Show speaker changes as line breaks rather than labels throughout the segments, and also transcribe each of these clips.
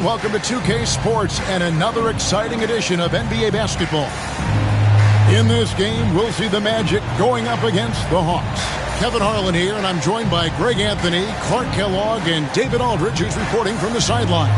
Welcome to 2K Sports and another exciting edition of NBA basketball. In this game, we'll see the Magic going up against the Hawks. Kevin Harlan here, and I'm joined by Greg Anthony, Clark Kellogg, and David Aldridge, who's reporting from the sidelines.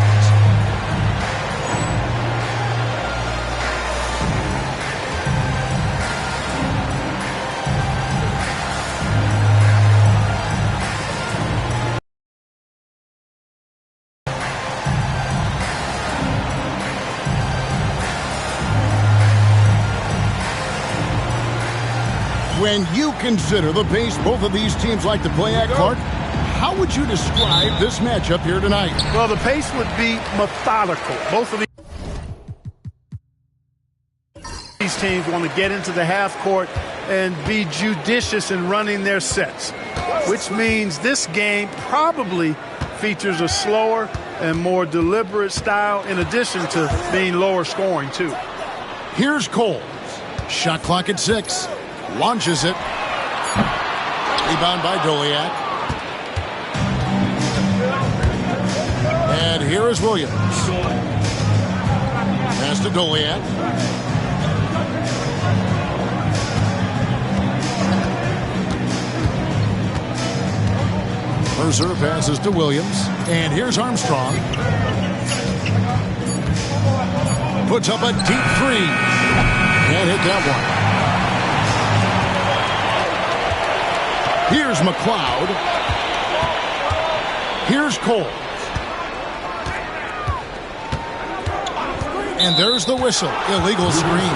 When you consider the pace both of these teams like to play at, Clark, how would you describe this matchup here tonight?
Well, the pace would be methodical. Both of these teams want to get into the half court and be judicious in running their sets, which means this game probably features a slower and more deliberate style in addition to being lower scoring, too.
Here's Cole. Shot clock at 6. Launches it. Rebound by Doliak. And here is Williams. Pass to Doliak. Mercer passes to Williams. And here's Armstrong. Puts up a deep three. Can't hit that one. Here's McLeod. Here's Cole. And there's the whistle. Illegal screen.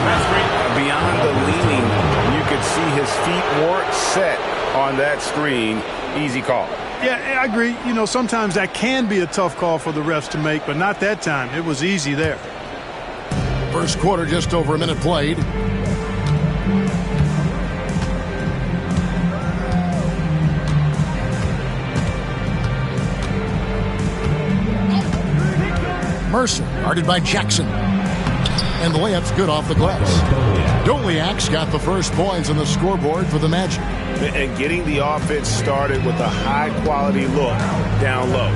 Beyond the leaning, you could see his feet weren't set on that screen. Easy call.
Yeah, I agree. You know, sometimes that can be a tough call for the refs to make, but not that time. It was easy there.
First quarter, just over a minute played. Mercer, guarded by Jackson. And the layup's good off the glass. Doliak's got the first points on the scoreboard for the Magic.
And getting the offense started with a high-quality look down low.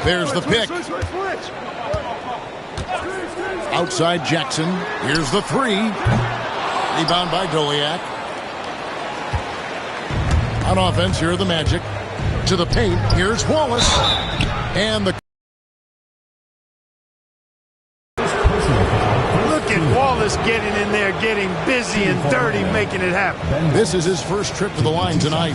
There's the pick. Outside Jackson. Here's the three. Rebound by Doliak. On offense, here are the Magic. To the paint, here's Wallace. And the...
Look at Wallace getting in there, getting busy and dirty, making it happen.
This is his first trip to the line tonight.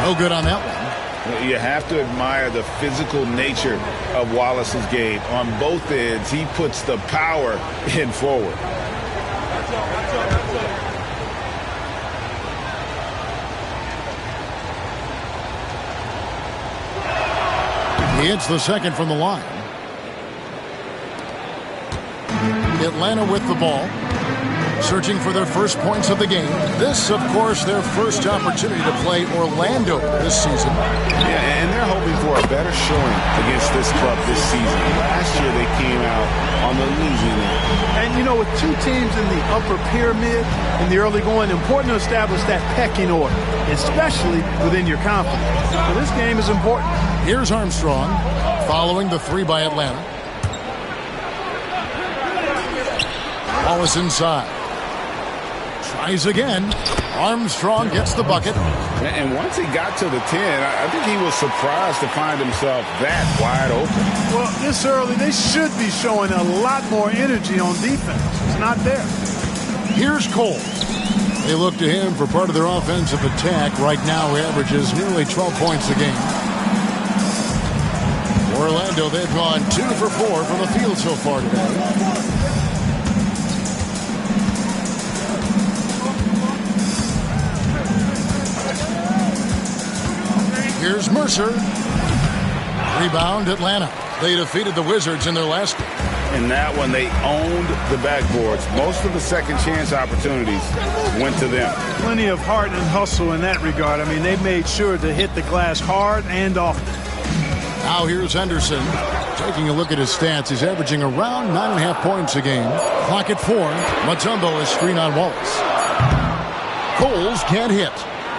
No good on that one.
You have to admire the physical nature of Wallace's game. On both ends, he puts the power in forward.
He hits the second from the line. Atlanta with the ball. Searching for their first points of the game. This, of course, their first opportunity to play Orlando this season.
Yeah, and they're hoping for a better showing against this club this season. Last year they came out on the losing end.
And, you know, with two teams in the upper pyramid in the early going, important to establish that pecking order, especially within your conference. So this game is important.
Here's Armstrong following the three by Atlanta. Wallace inside. Tries again. Armstrong gets the bucket.
And once he got to the 10, I think he was surprised to find himself that wide open.
Well, this early, they should be showing a lot more energy on defense. It's not there.
Here's Cole. They look to him for part of their offensive attack. Right now, he averages nearly 12 points a game. Orlando, they've gone 2 for 4 from the field so far today. Here's Mercer. Rebound, Atlanta. They defeated the Wizards in their last game.
In that one, they owned the backboards. Most of the second chance opportunities went to them.
Plenty of heart and hustle in that regard. I mean, they made sure to hit the glass hard and often.
Now here's Henderson. Taking a look at his stats, he's averaging around 9.5 points a game. Clock at 4. Mutombo is screen on Wallace. Coles can't hit.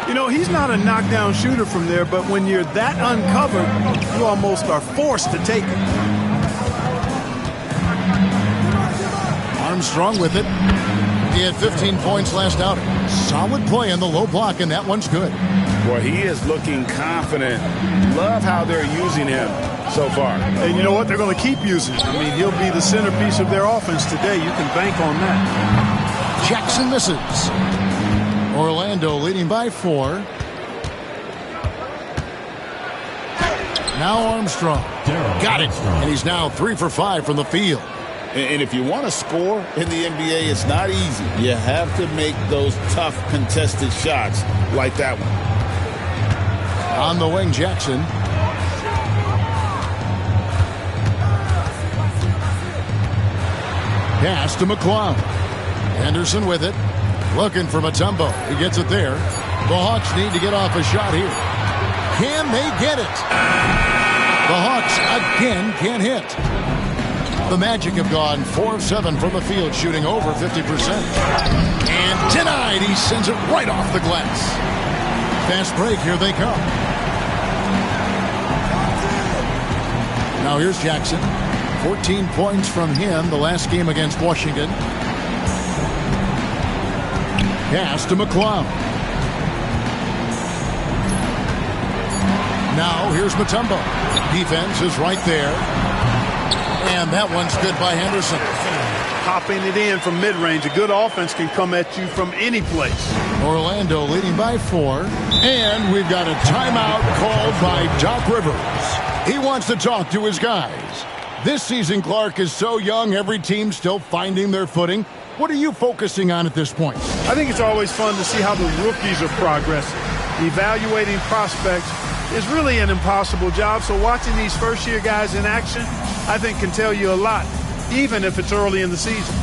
You know, he's not a knockdown shooter from there, but when you're that uncovered, you almost are forced to take it.
Armstrong with it. He had 15 points last outing. Solid play in the low block, and that one's good.
Boy, he is looking confident. Love how they're using him so far.
And you know what? They're going to keep using him. I mean, he'll be the centerpiece of their offense today. You can bank on that.
Jackson misses. Orlando leading by 4. Now Armstrong. Got it. And he's now 3 for 5 from the field.
And if you want to score in the NBA, it's not easy. You have to make those tough contested shots like that one.
On the wing, Jackson. Pass to McClung. Henderson with it. Looking for Mutombo. He gets it there. The Hawks need to get off a shot here. Can they get it? The Hawks again can't hit. The Magic have gone 4 of 7 from the field, shooting over 50%. And denied. He sends it right off the glass. Fast break. Here they come. Now here's Jackson. 14 points from him the last game against Washington. Pass to McClung. Now here's Mutombo. Defense is right there. And that one's good by Henderson.
Popping it in from mid-range. A good offense can come at you from any place.
Orlando leading by 4. And we've got a timeout called by Doc Rivers. He wants to talk to his guys. This season, Clark, is so young, every team's still finding their footing. What are you focusing on at this point?
I think it's always fun to see how the rookies are progressing. Evaluating prospects is really an impossible job, so watching these first-year guys in action, I think, can tell you a lot, even if it's early in the season.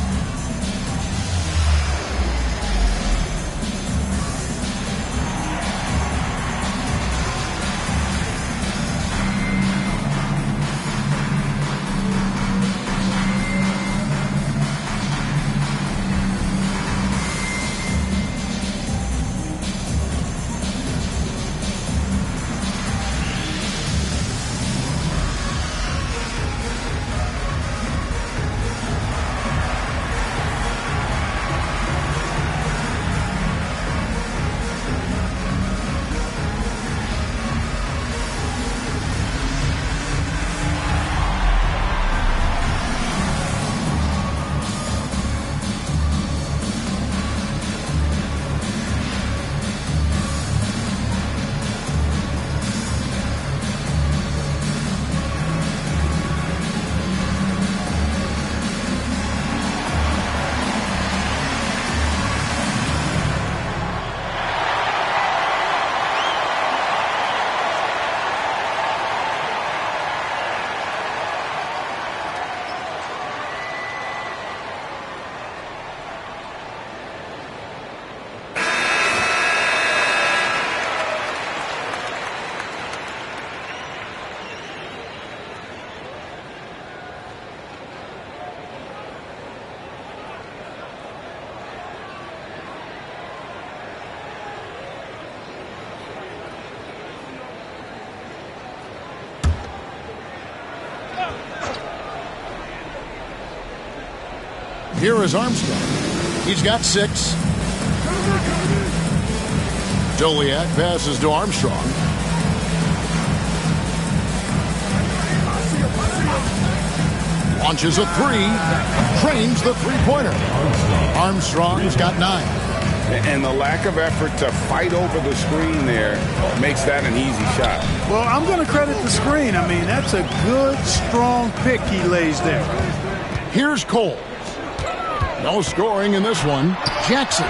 Here is Armstrong. He's got 6. Joliak passes to Armstrong. Launches a 3. Trains the three-pointer. Armstrong's got 9.
And the lack of effort to fight over the screen there makes that an easy shot.
Well, I'm going to credit the screen. I mean, that's a good, strong pick he lays there.
Here's Cole. No scoring in this one. Jackson.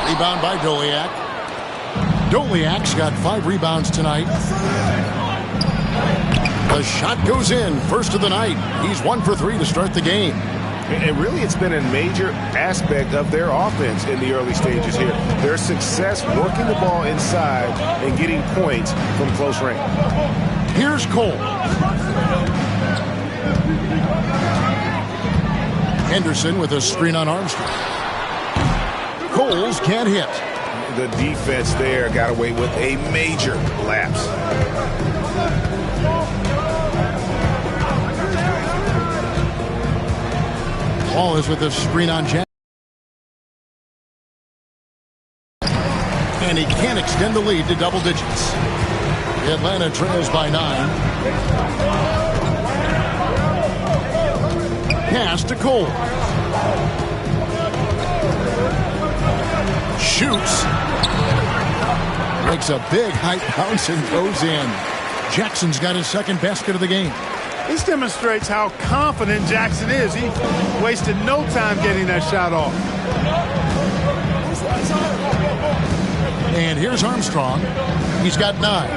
Rebound by Joliak. Doliak's got 5 rebounds tonight. The shot goes in, first of the night. He's 1 for 3 to start the game.
And really, it's been a major aspect of their offense in the early stages here. Their success working the ball inside and getting points from close range.
Here's Cole. Henderson with a screen on Armstrong. Coles can't hit.
The defense there got away with a major lapse.
Ball is with a screen on Jack. And he can't extend the lead to double digits. Atlanta trails by 9. Pass to Cole. Shoots. Makes a big high bounce and goes in. Jackson's got his second basket of the game.
This demonstrates how confident Jackson is. He wasted no time getting that shot off.
And here's Armstrong. He's got 9.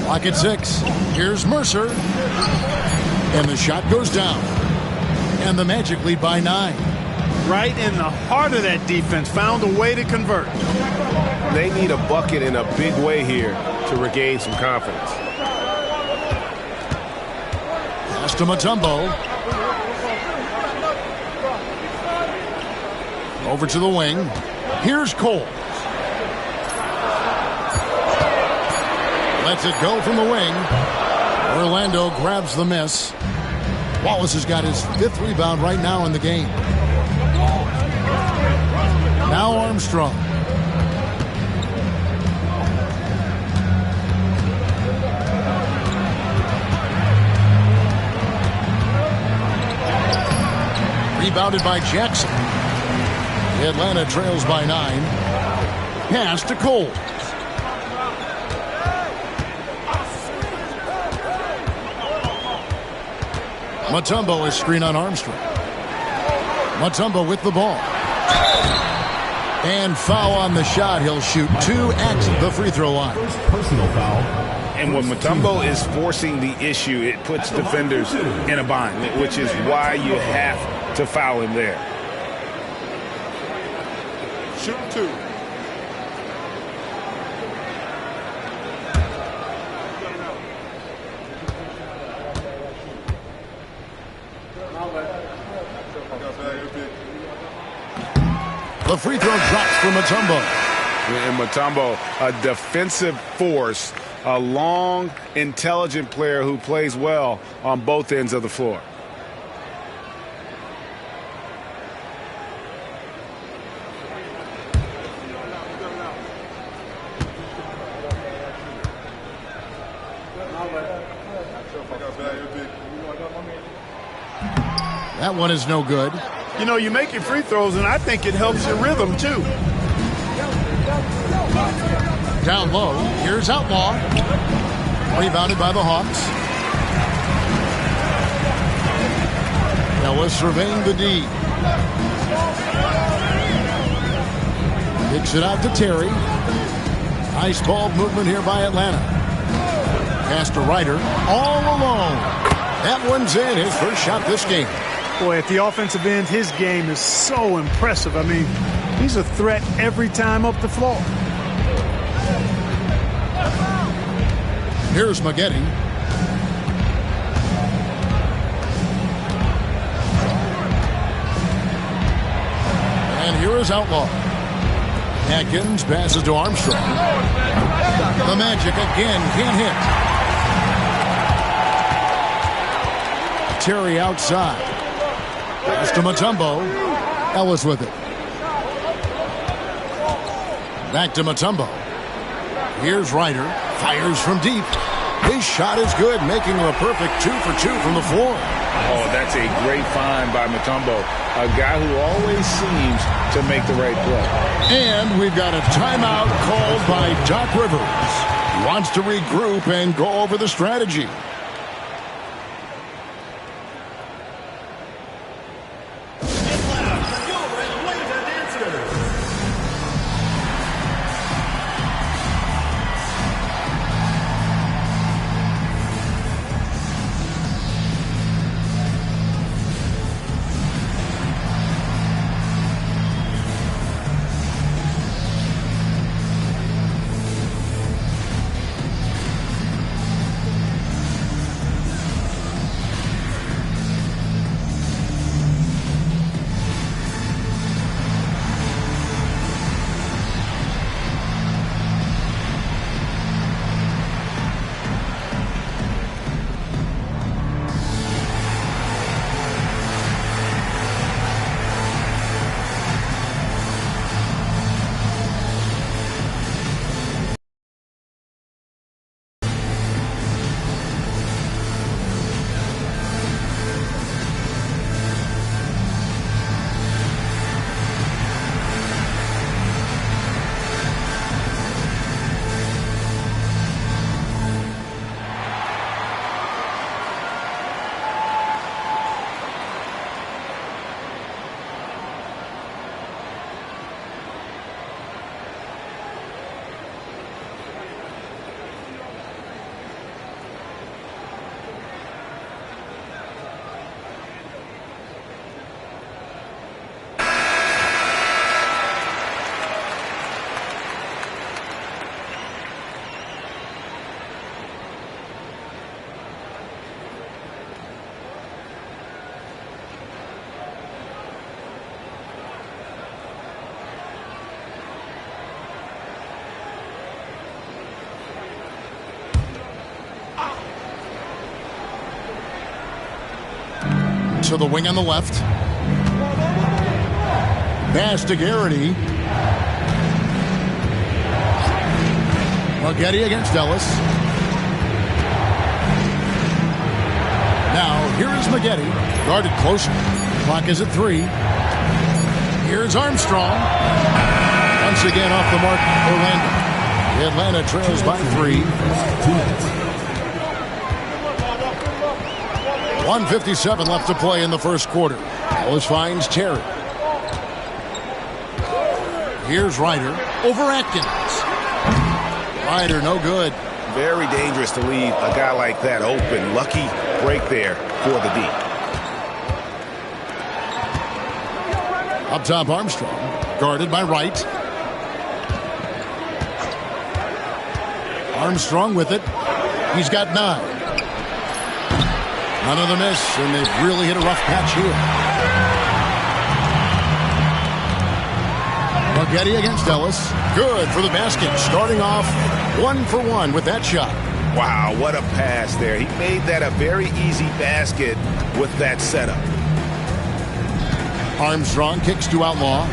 Clock at 6. Here's Mercer. And the shot goes down. And the Magic lead by 9.
Right in the heart of that defense. Found a way to convert.
They need a bucket in a big way here to regain some confidence.
Pass to Mutombo. Over to the wing. Here's Cole. Lets it go from the wing. Orlando grabs the miss. Wallace has got his 5th rebound right now in the game. Now Armstrong. Rebounded by Jackson. Atlanta trails by 9. Pass to Cole. Mutombo is screen on Armstrong. Mutombo with the ball. And foul on the shot. He'll shoot 2 at the free throw line.
First personal foul.
And when Mutombo is forcing the issue, it puts defenders in a bind, which is why you have to foul him there.
Shoot 2.
The free throw drops for Mutombo.
And Mutombo, a defensive force, a long, intelligent player who plays well on both ends of the floor.
That one is no good.
You know, you make your free throws, and I think it helps your rhythm, too.
Down low. Here's Outlaw. Rebounded by the Hawks. Ellis surveying the D. Kicks it out to Terry. Nice ball movement here by Atlanta. Pass to Ryder. All alone. That one's in. His first shot this game.
Boy, at the offensive end, his game is so impressive. I mean, he's a threat every time up the floor.
Here's Maggette. And here is Outlaw. Atkins passes to Armstrong. The Magic again can't hit. Terry outside. Pass to Mutombo. Ellis with it. Back to Mutombo. Here's Ryder. Fires from deep. His shot is good, making him a perfect 2 for 2 from the floor.
Oh, that's a great find by Mutombo, a guy who always seems to make the right play.
And we've got a timeout called by Doc Rivers. He wants to regroup and go over the strategy. to the wing on the left. Pass to Garrity. Maggette against Ellis. Now, here is Maggette. Guarded closer. Clock is at 3. Here's Armstrong. Once again off the mark, Orlando. Atlanta trails by 3. 1:57 left to play in the first quarter. Ellis finds Terry. Here's Ryder over Atkins. Ryder, no good.
Very dangerous to leave a guy like that open. Lucky break there for the D.
Up top, Armstrong. Guarded by Wright. Armstrong with it. He's got 9. Another miss, and they've really hit a rough patch here. Maggette against Ellis. Good for the basket. Starting off 1 for 1 with that shot.
Wow, what a pass there. He made that a very easy basket with that setup.
Armstrong kicks to Outlaw.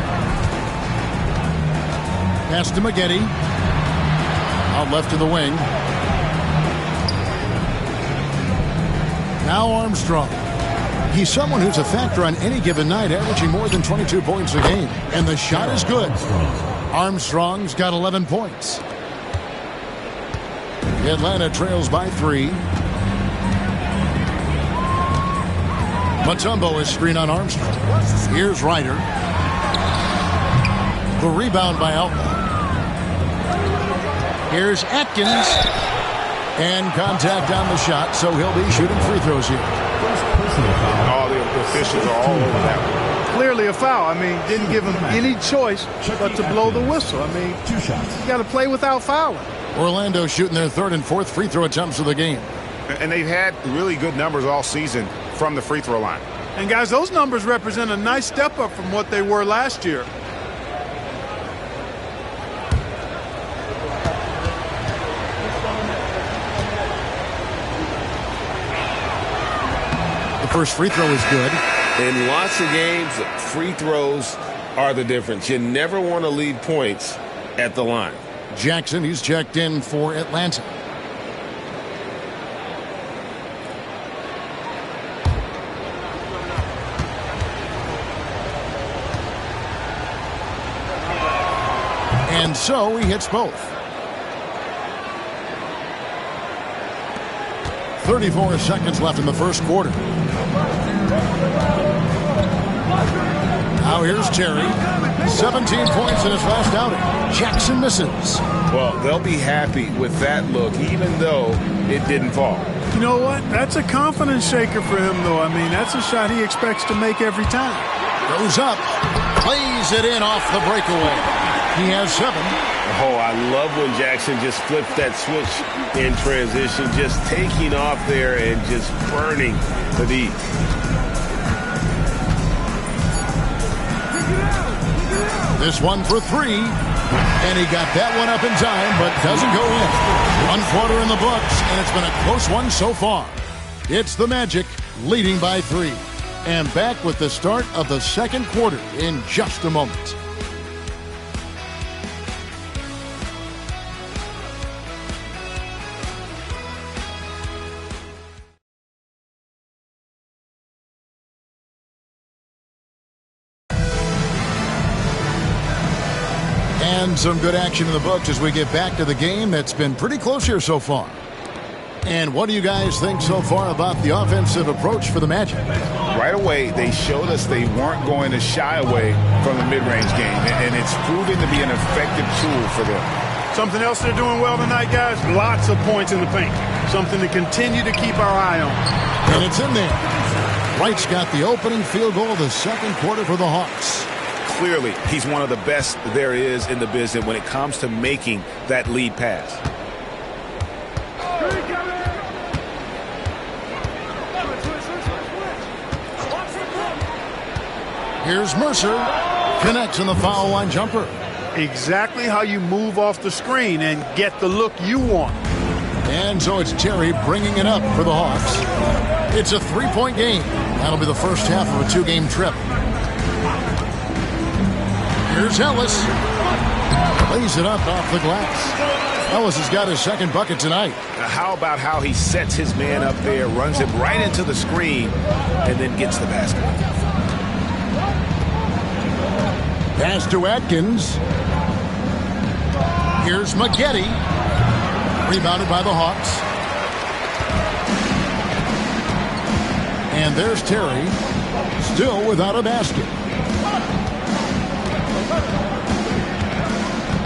Pass to Maggette. Out left to the wing. Now Armstrong. He's someone who's a factor on any given night, averaging more than 22 points a game. And the shot is good. Armstrong's got 11 points. Atlanta trails by 3. Mutombo is screen on Armstrong. Here's Ryder. The rebound by Outlaw. Here's Atkins. And contact on the shot, so he'll be shooting free throws here.
All the officials are all over that one.
Clearly a foul. I mean, didn't give him any choice but to blow the whistle. I mean, you got to play without fouling.
Orlando shooting their 3rd and 4th free throw attempts of the game.
And they've had really good numbers all season from the free throw line.
And guys, those numbers represent a nice step up from what they were last year.
The first free throw is good.
In lots of games, free throws are the difference. You never want to leave points at the line.
Jackson, he's checked in for Atlanta. And so he hits both. 34 seconds left in the first quarter. Now here's Terry. 17 points in his last outing. Jackson misses.
Well, they'll be happy with that look, even though it didn't fall.
You know what? That's a confidence shaker for him, though. I mean, that's a shot he expects to make every time.
Goes up. Plays it in off the breakaway. He has 7.
Oh, I love when Jackson just flips that switch in transition, just taking off there and just burning the D.
This one for 3. And he got that one up in time, but doesn't go in. 1 quarter in the books, and it's been a close one so far. It's the Magic leading by 3. And back with the start of the second quarter in just a moment. And some good action in the books as we get back to the game that's been pretty close here so far. And what do you guys think so far about the offensive approach for the Magic?
Right away, they showed us they weren't going to shy away from the mid-range game, and it's proving to be an effective tool for them.
Something else they're doing well tonight, guys, lots of points in the paint. Something to continue to keep our eye on.
And it's in there. Wright's got the opening field goal of the second quarter for the Hawks.
Clearly, he's one of the best there is in the business when it comes to making that lead pass.
Here's Mercer. Connects in the foul line jumper.
Exactly how you move off the screen and get the look you want.
And so it's Terry bringing it up for the Hawks. It's a 3-point game. That'll be the first half of a 2-game trip. Here's Ellis. Lays it up off the glass. Ellis has got his second bucket tonight.
Now how about how he sets his man up there, runs him right into the screen, and then gets the basket.
Pass to Atkins. Here's Maggette. Rebounded by the Hawks. And there's Terry, still without a basket.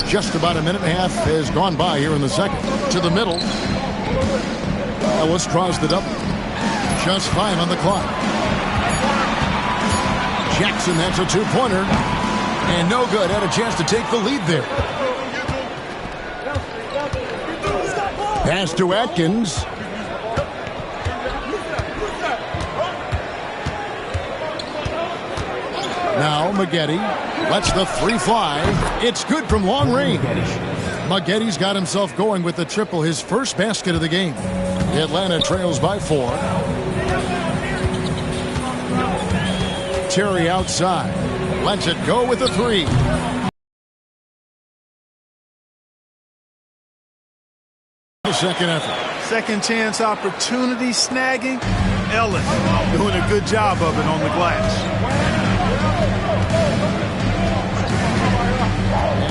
Just about a minute and a half has gone by here in the second. To the middle. Ellis draws the double. Just 5 on the clock. Jackson, that's a 2-pointer. And no good. Had a chance to take the lead there. Pass to Atkins. Now Maggette lets the 3 fly. It's good from long range. Maggette's got himself going with the triple, his first basket of the game. Atlanta trails by 4. Terry outside. Lets it go with a 3. Second effort.
Second chance opportunity snagging. Ellis doing a good job of it on the glass.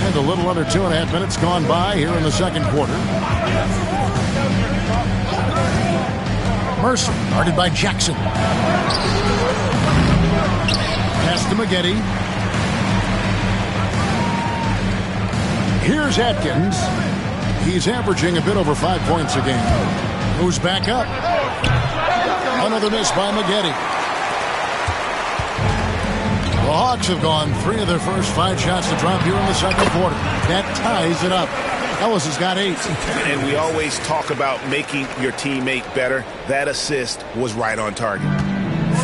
And a little under 2.5 minutes gone by here in the second quarter. Mercer guarded by Jackson. Pass to Maggette. Here's Atkins. He's averaging a bit over 5 points a game. Moves back up. Another miss by Maggette. The Hawks have gone 3 of their first 5 shots to drop here in the second quarter. That ties it up. Ellis has got 8.
And we always talk about making your teammate better. That assist was right on target.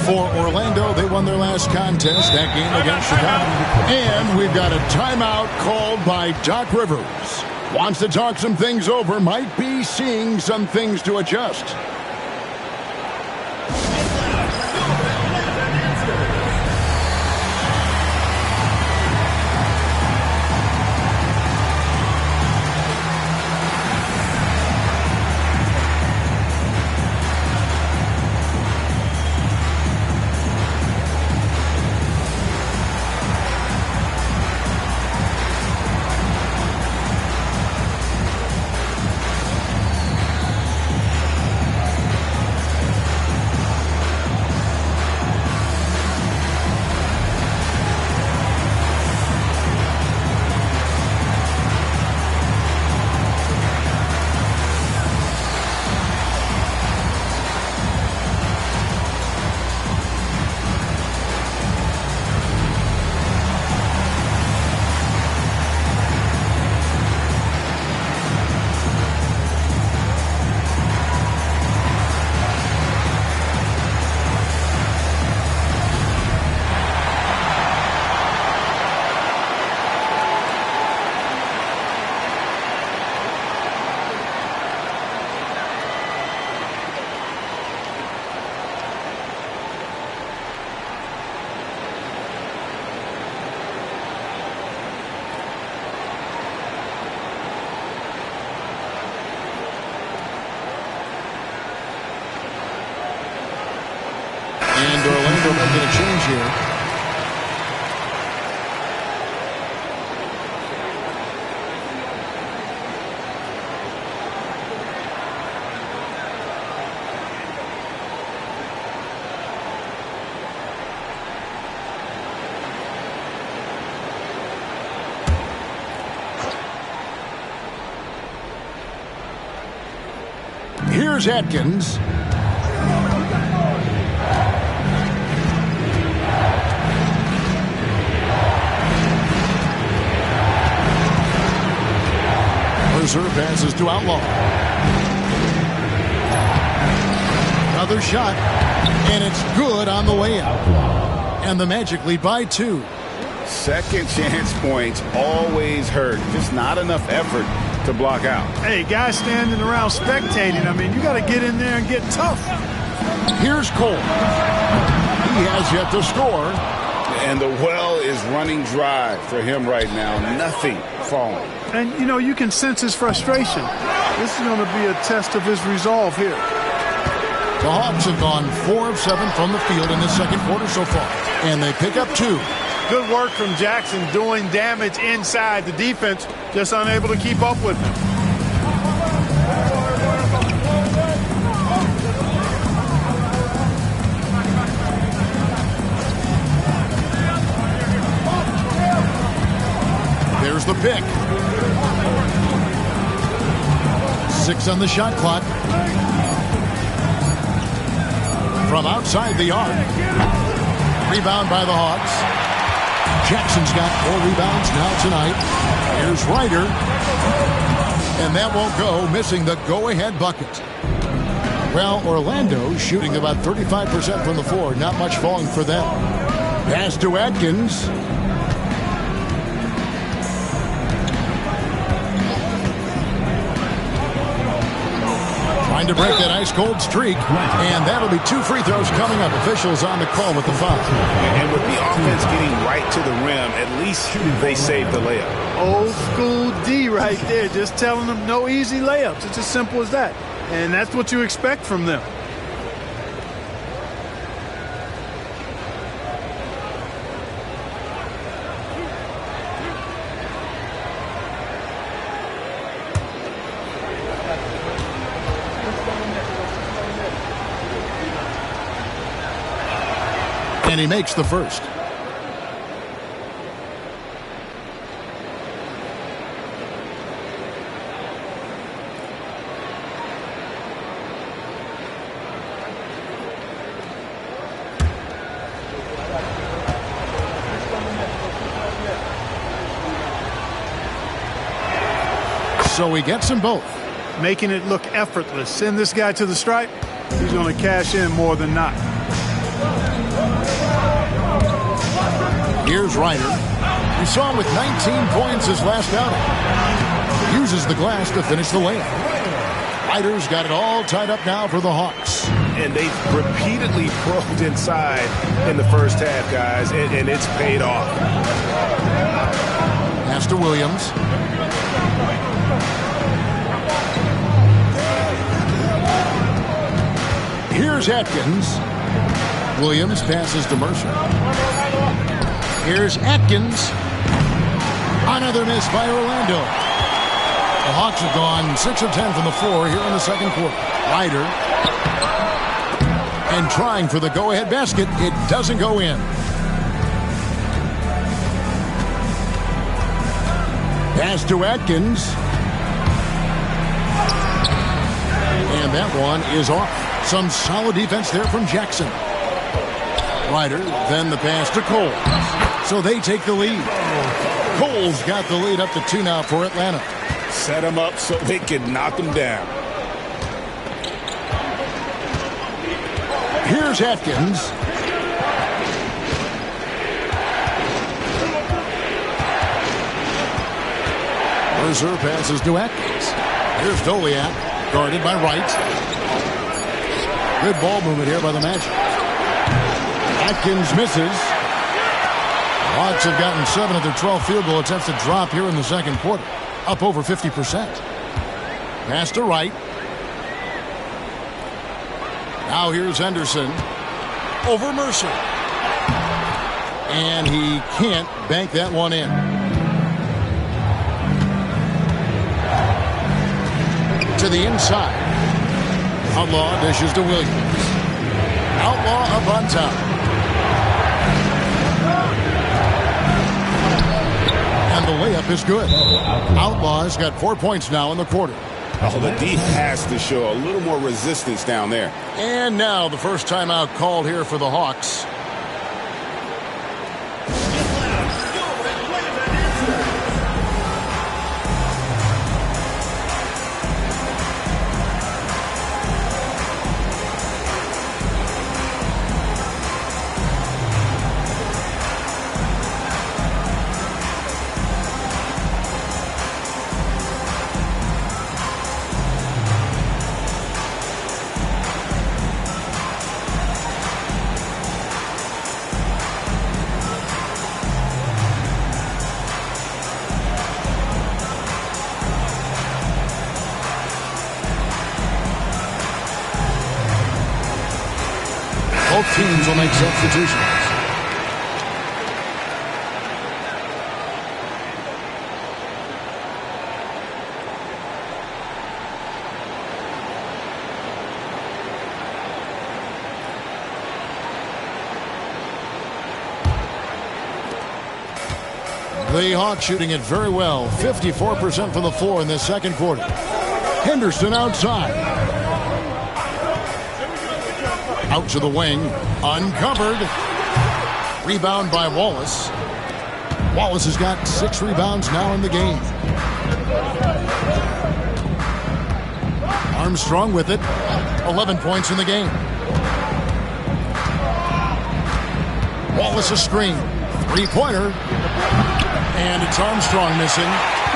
For Orlando, they won their last contest, that game against Chicago. And we've got a timeout called by Doc Rivers. Wants to talk some things over, might be seeing some things to adjust. And Orlando making a change here. Here's Atkins. Mercer passes to Outlaw. Another shot, and it's good on the way out. And the Magic lead by 2.
Second chance points always hurt. Just not enough effort to block out.
Hey, guys standing around spectating. I mean, you got to get in there and get tough.
Here's Cole. He has yet to score.
And the well is running dry for him right now. Nothing falling.
And, you know, you can sense his frustration. This is going to be a test of his resolve here.
The Hawks have gone 4 of 7 from the field in the second quarter so far. And they pick up 2.
Good work from Jackson doing damage inside. The defense just unable to keep up with him.
There's the pick. 6 on the shot clock. From outside the arc. Rebound by the Hawks. Jackson's got 4 rebounds now tonight. Here's Ryder. And that won't go, missing the go-ahead bucket. Well, Orlando shooting about 35% from the floor. Not much falling for them. Pass to Atkins. Trying to break that ice-cold streak. And that'll be 2 free throws coming up. Officials on the call with the foul.
And with the offense getting right to the rim, at least they saved the layup.
Old school D right there. Just telling them no easy layups. It's as simple as that. And that's what you expect from them.
And he makes the first. So he gets them both.
Making it look effortless. Send this guy to the stripe. He's going to cash in more than not.
Here's Ryder. We saw him with 19 points his last outing. Uses the glass to finish the layup. Ryder's got it all tied up now for the Hawks.
And they've repeatedly probed inside in the first half, guys, and it's paid off.
Pass to Williams. Here's Atkins. Williams passes to Mercer. Here's Atkins. Another miss by Orlando. The Hawks have gone 6 of 10 from the floor here in the second quarter. Ryder. And trying for the go-ahead basket. It doesn't go in. Pass to Atkins. And that one is off. Some solid defense there from Jackson. Ryder, then the pass to Cole. So they take the lead. Cole's got the lead up to 2 now for Atlanta.
Set him up so they can knock him down.
Here's Atkins. Mercer passes to Atkins. Here's Doliak, guarded by Wright. Good ball movement here by the Magic. Atkins misses. Hawks have gotten 7 of their 12 field goal attempts to drop here in the second quarter. Up over 50%. Pass to Wright. Now here's Henderson. Over Mercer. And he can't bank that one in. To the inside. Outlaw dishes to Williams. Outlaw up on top. And the layup is good. Outlaw's got 4 points now in the quarter.
Oh, the D has to show a little more resistance down there.
And now the first timeout called here for the Hawks. Both teams will make substitutions. The Hawks shooting it very well. 54% from the floor in this second quarter. Henderson outside. Out to the wing. Uncovered. Rebound by Wallace. Wallace has got 6 rebounds now in the game. Armstrong with it. 11 points in the game. Wallace a screen. 3-pointer. And it's Armstrong missing.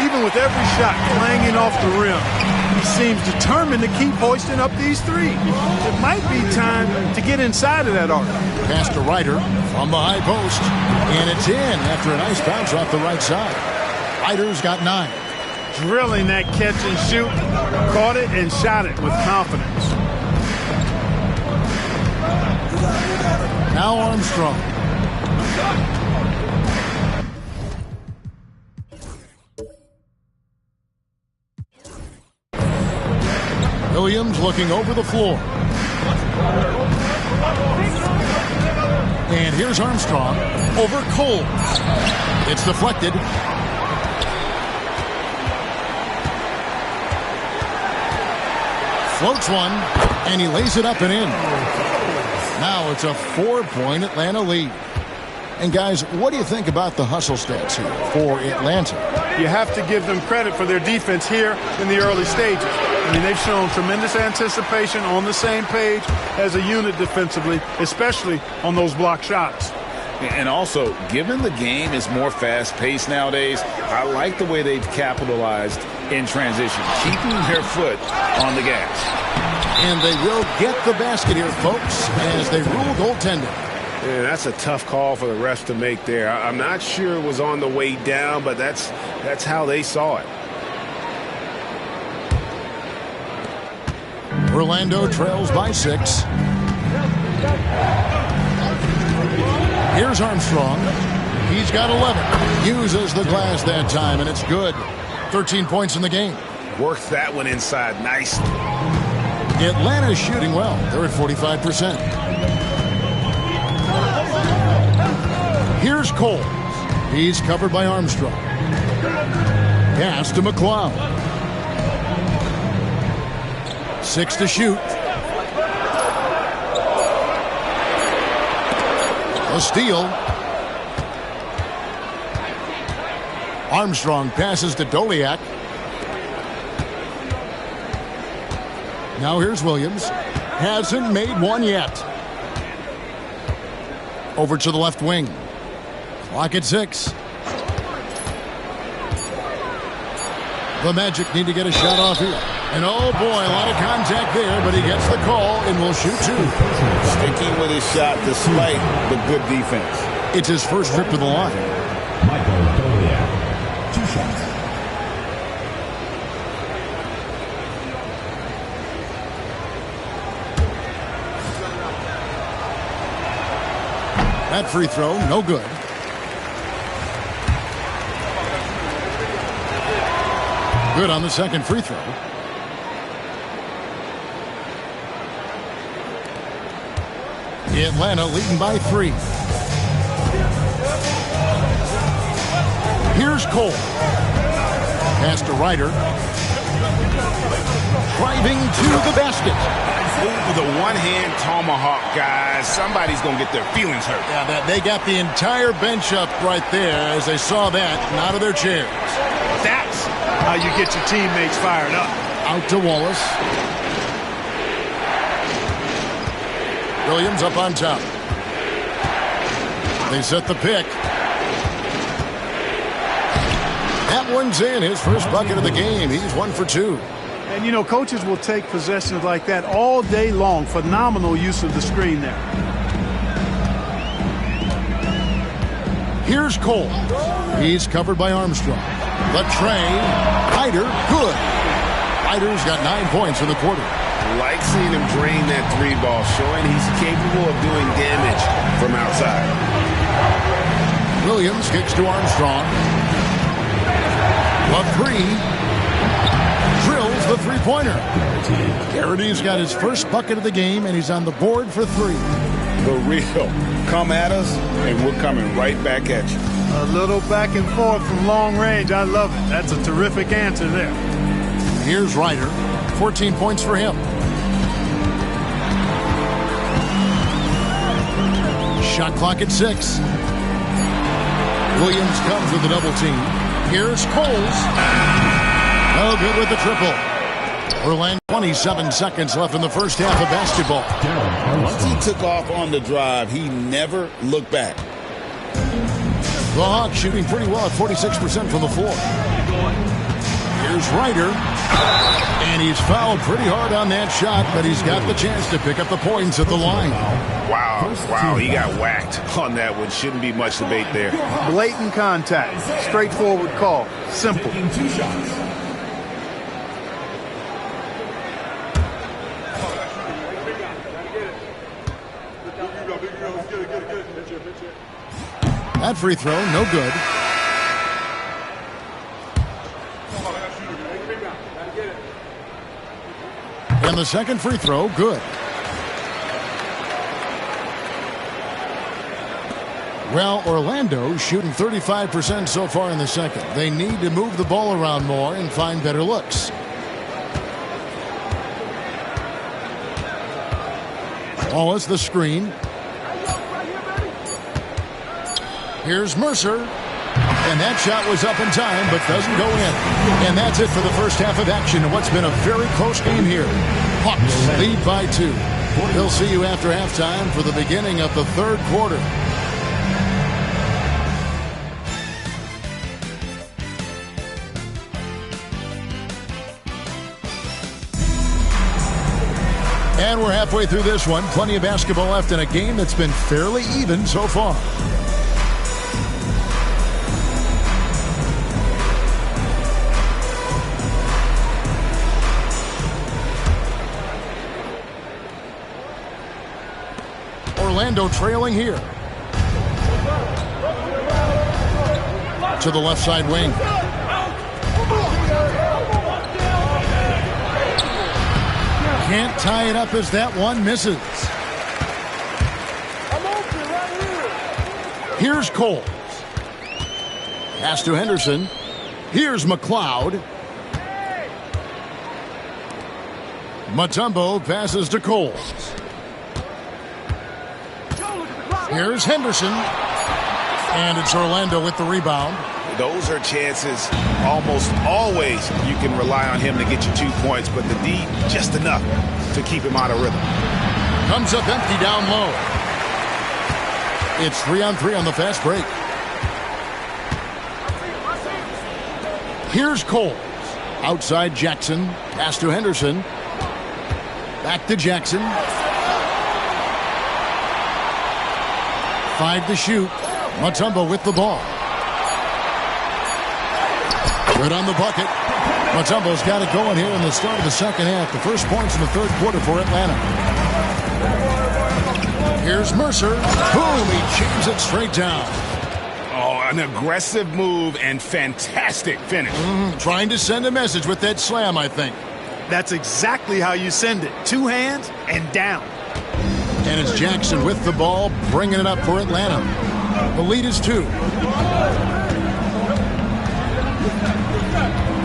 Even with every shot clanging off the rim, he seems determined to keep hoisting up these threes. It might be time to get inside of that arc.
Pass to Ryder from the high post. And it's in after a nice bounce off the right side. Ryder's got 9.
Drilling that catch and shoot. Caught it and shot it with confidence.
Now Armstrong. Williams looking over the floor. And here's Armstrong over Cole. It's deflected. Floats one, and he lays it up and in. Now it's a 4-point Atlanta lead. And guys, what do you think about the hustle stats here for Atlanta?
You have to give them credit for their defense here in the early stages. I mean, they've shown tremendous anticipation, on the same page as a unit defensively, especially on those block shots.
And also, given the game is more fast-paced nowadays, I like the way they've capitalized in transition, keeping their foot on the gas.
And they will get the basket here, folks, as they rule goaltending.
Yeah, that's a tough call for the refs to make there. I'm not sure it was on the way down, but that's how they saw it.
Orlando trails by 6. Here's Armstrong. He's got 11. Uses the glass that time, and it's good. 13 points in the game.
Worked that one inside nicely.
Atlanta's shooting well. They're at 45%. Here's Cole. He's covered by Armstrong. Pass to McLeod. 6 to shoot. A steal. Armstrong passes to Doliak. Now here's Williams. Hasn't made one yet. Over to the left wing. Clock at 6. The Magic need to get a shot off here. And oh boy, a lot of contact there, but he gets the call and will shoot 2.
Sticking with his shot despite the good defense.
It's his first trip to the line.
Michael Doliak, 2 shots.
That free throw, no good. Good on the second free throw. Atlanta leading by 3. Here's Cole. Pass to Ryder. Driving to the basket.
With a one-hand tomahawk, guys. Somebody's going to get their feelings hurt.
Yeah, they got the entire bench up right there as they saw that and out of their chairs.
That's how you get your teammates fired up.
Out to Wallace. Williams up on top. They set the pick. That one's in. His first bucket of the game. He's 1 for 2.
And, you know, coaches will take possessions like that all day long. Phenomenal use of the screen there.
Here's Cole. He's covered by Armstrong. The tray. Ryder, good. Ryder's got 9 points in the quarter.
Like seeing him drain that three ball, showing he's capable of doing damage from outside.
Williams kicks to Armstrong. Love three. Drills the three-pointer. Garrity's got his first bucket of the game, and he's on the board for three.
For real. Come at us, and we're coming right back at you.
A little back and forth from long range. I love it. That's a terrific answer there.
Here's Ryder. 14 points for him. Shot clock at 6. Williams comes with a double team. Here's Coles. No good with the triple. Orlando, 27 seconds left in the first half of basketball.
Once he took off on the drive, he never looked back.
The Hawks shooting pretty well at 46% from the floor. Here's Ryder. And he's fouled pretty hard on that shot, but he's got the chance to pick up the points at the line.
Wow, he got whacked on that one. Shouldn't be much debate there.
Blatant contact. Straightforward call. Simple.
That free throw, no good. And the second free throw, good. Well, Orlando shooting 35% so far in the second. They need to move the ball around more and find better looks. Wallace, the screen. Here's Mercer. And that shot was up in time, but doesn't go in. And that's it for the first half of action in what's been a very close game here. Hawks lead by 2. We'll see you after halftime for the beginning of the third quarter. And we're halfway through this one. Plenty of basketball left in a game that's been fairly even so far. Orlando trailing here. To the left side wing. Can't tie it up as that one misses. Here's Coles. Pass to Henderson. Here's McLeod. Mutombo passes to Coles. Here's Henderson. And it's Orlando with the rebound.
Those are chances almost always you can rely on him to get you 2 points, but the D just enough to keep him out of rhythm.
Comes up empty down low. It's 3-on-3 on the fast break. Here's Coles. Outside Jackson. Pass to Henderson. Back to Jackson. 5 to shoot. Mutombo with the ball. Good on the bucket. Mutombo's got it going here in the start of the second half. The first points in the third quarter for Atlanta. Here's Mercer. Boom, he jams it straight down.
Oh, an aggressive move and fantastic finish.
Trying to send a message with that slam, I think.
That's exactly how you send it. 2 hands and down.
And it's Jackson with the ball, bringing it up for Atlanta. The lead is 2.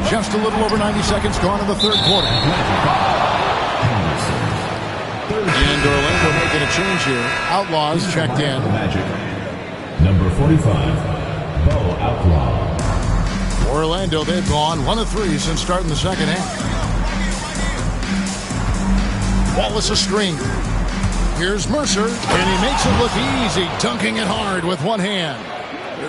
Just a little over 90 seconds gone in the third quarter. And Orlando making a change here. Outlaws checked in.
Number 45, Bo Outlaw.
Orlando, they've gone 1 of 3 since starting the second half. Wallace a screen. Here's Mercer, and he makes it look easy, dunking it hard with one hand.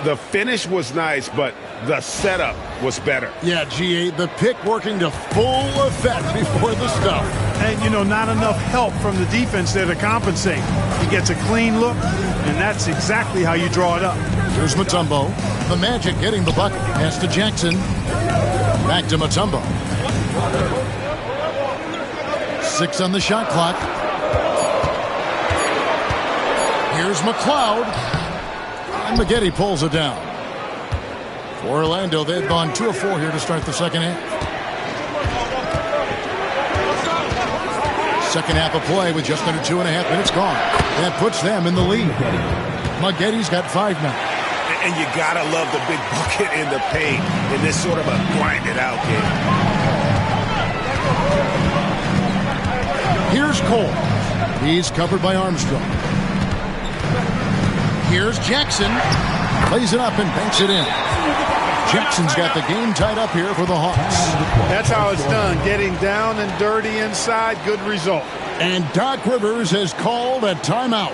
The finish was nice, but the setup was better.
Yeah, GA, the pick working to full effect before the stuff.
And, not enough help from the defense there to compensate. He gets a clean look, and that's exactly how you draw it up.
Here's Mutombo. The Magic getting the bucket. Pass to Jackson. Back to Mutombo. 6 on the shot clock. Here's McLeod. And Maggette pulls it down. For Orlando, they've gone 2 of 4 here to start the second half. Second half of play with just under 2.5 minutes gone. That puts them in the lead. Maggette's got 5 now.
And you gotta love the big bucket in the paint in this sort of a grind-it-out game.
Here's Cole. He's covered by Armstrong. Here's Jackson. Plays it up and banks it in. Jackson's got the game tied up here for the Hawks.
That's how it's done. Getting down and dirty inside. Good result.
And Doc Rivers has called a timeout.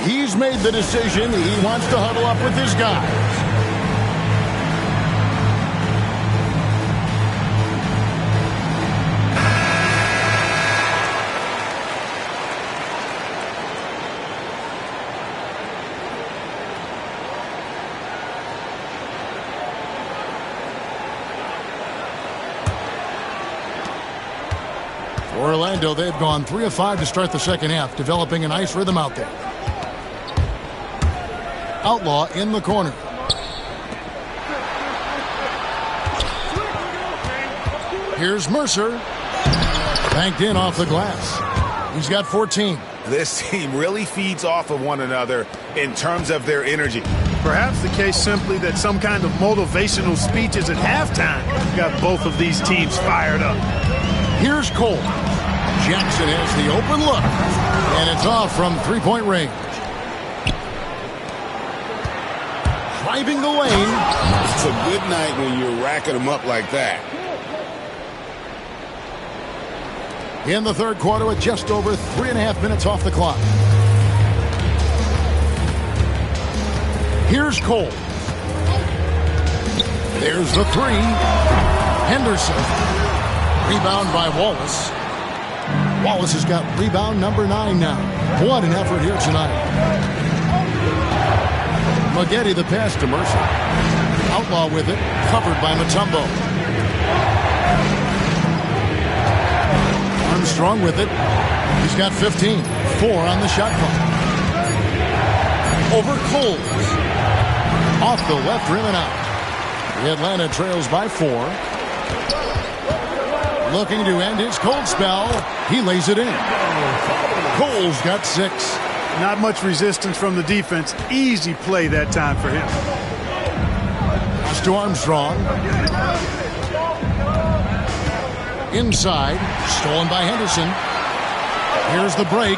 He's made the decision. He wants to huddle up with his guys. Orlando, they've gone 3 of 5 to start the second half, developing a nice rhythm out there. Outlaw in the corner. Here's Mercer. Banked in off the glass. He's got 14.
This team really feeds off of one another in terms of their energy.
Perhaps the case simply that some kind of motivational speeches at halftime got both of these teams fired up.
Here's Cole. Jackson has the open look, and it's off from three-point range. Driving the lane.
It's a good night when you're racking them up like that.
In the third quarter with just over 3.5 minutes off the clock. Here's Cole. There's the 3. Henderson. Rebound by Wallace. Wallace has got rebound number 9 now. What an effort here tonight. Maggette the pass to Mercer. Outlaw with it. Covered by Mutombo. Armstrong with it. He's got 15. 4 on the shot clock. Over Coles. Off the left rim and out. The Atlanta trails by 4. Looking to end his cold spell. He lays it in. Cole's got 6.
Not much resistance from the defense. Easy play that time for him.
Pass to Armstrong. Inside. Stolen by Henderson. Here's the break.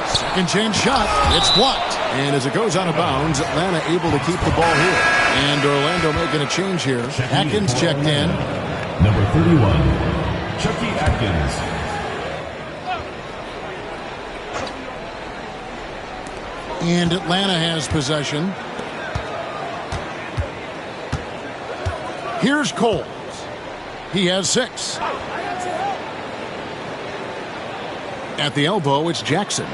Second chance shot. It's blocked. And as it goes out of bounds, Atlanta able to keep the ball here. And Orlando making a change here. Atkins checked in.
Number 31, Chucky Atkins.
And Atlanta has possession. Here's Coles. He has 6. At the elbow, it's Jackson.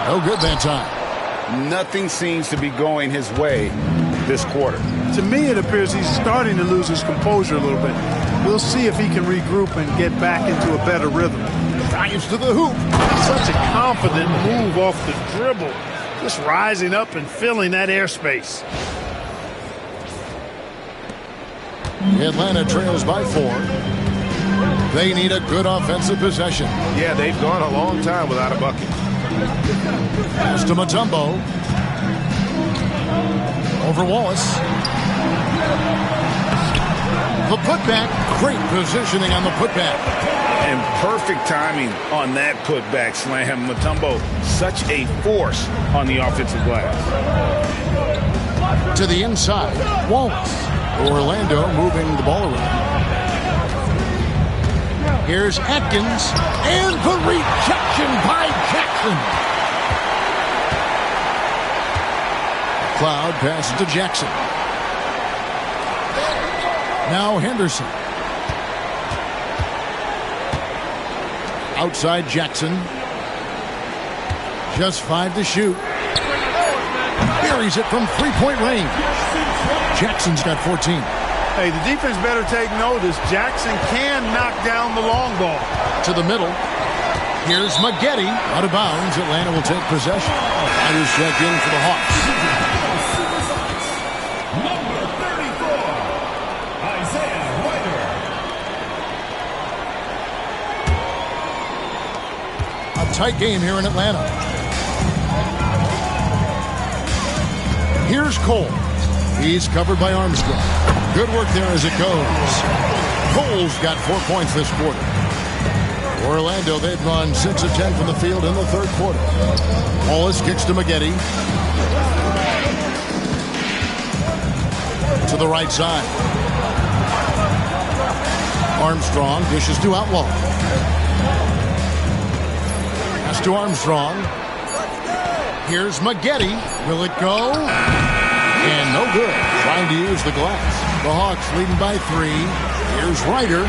No good that time.
Nothing seems to be going his way this quarter.
To me, it appears he's starting to lose his composure a little bit. We'll see if he can regroup and get back into a better rhythm.
Drives to the hoop.
Such a confident move off the dribble. Just rising up and filling that airspace.
Atlanta trails by 4. They need a good offensive possession.
Yeah, they've gone a long time without a bucket.
Pass to Mutombo. Over Wallace. The putback. Great positioning on the putback.
And perfect timing on that putback slam. Mutombo, such a force on the offensive glass.
To the inside. Wallace. Orlando moving the ball around. Here's Atkins. And the rejection by Jackson. Cloud passes to Jackson. Now Henderson. Outside Jackson. Just 5 to shoot. buries it from three-point range. Jackson's got 14.
Hey, the defense better take notice. Jackson can knock down the long ball.
To the middle. Here's Maggette. Out of bounds. Atlanta will take possession. Riders check in for the Hawks.
Number 34, Isaiah Rider.
A tight game here in Atlanta. Here's Cole. He's covered by Armstrong. Good work there as it goes. Cole's got 4 points this quarter. Orlando, they've gone 6 of 10 from the field in the third quarter. Wallace kicks to Maggette. To the right side. Armstrong dishes to Outlaw. Pass to Armstrong. Here's Maggette. Will it go? And no good. Trying to use the glass. The Hawks leading by 3. Here's Rider.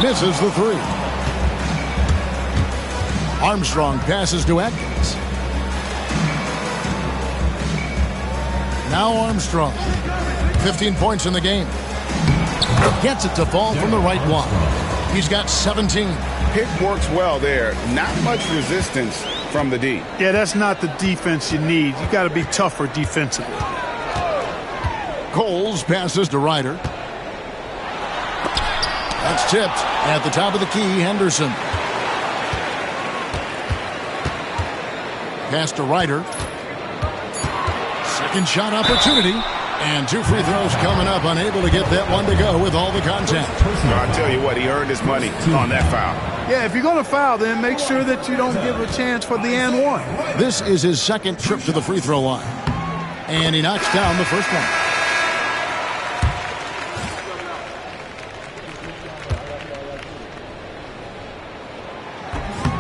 Misses the 3. Armstrong passes to Atkins. Now Armstrong. 15 points in the game. Gets it to fall from the right one. He's got 17.
Pick works well there. Not much resistance from the D.
Yeah, that's not the defense you need. You got to be tougher defensively.
Coles passes to Rider. That's tipped at the top of the key. Henderson. Pass to Rider. Second shot opportunity. And 2 free throws coming up. Unable to get that one to go with all the contact.
I'll tell you what, he earned his money on that foul.
Yeah, if you're going to foul, then make sure that you don't give a chance for the and one.
This is his second trip to the free throw line. And he knocks down the first one.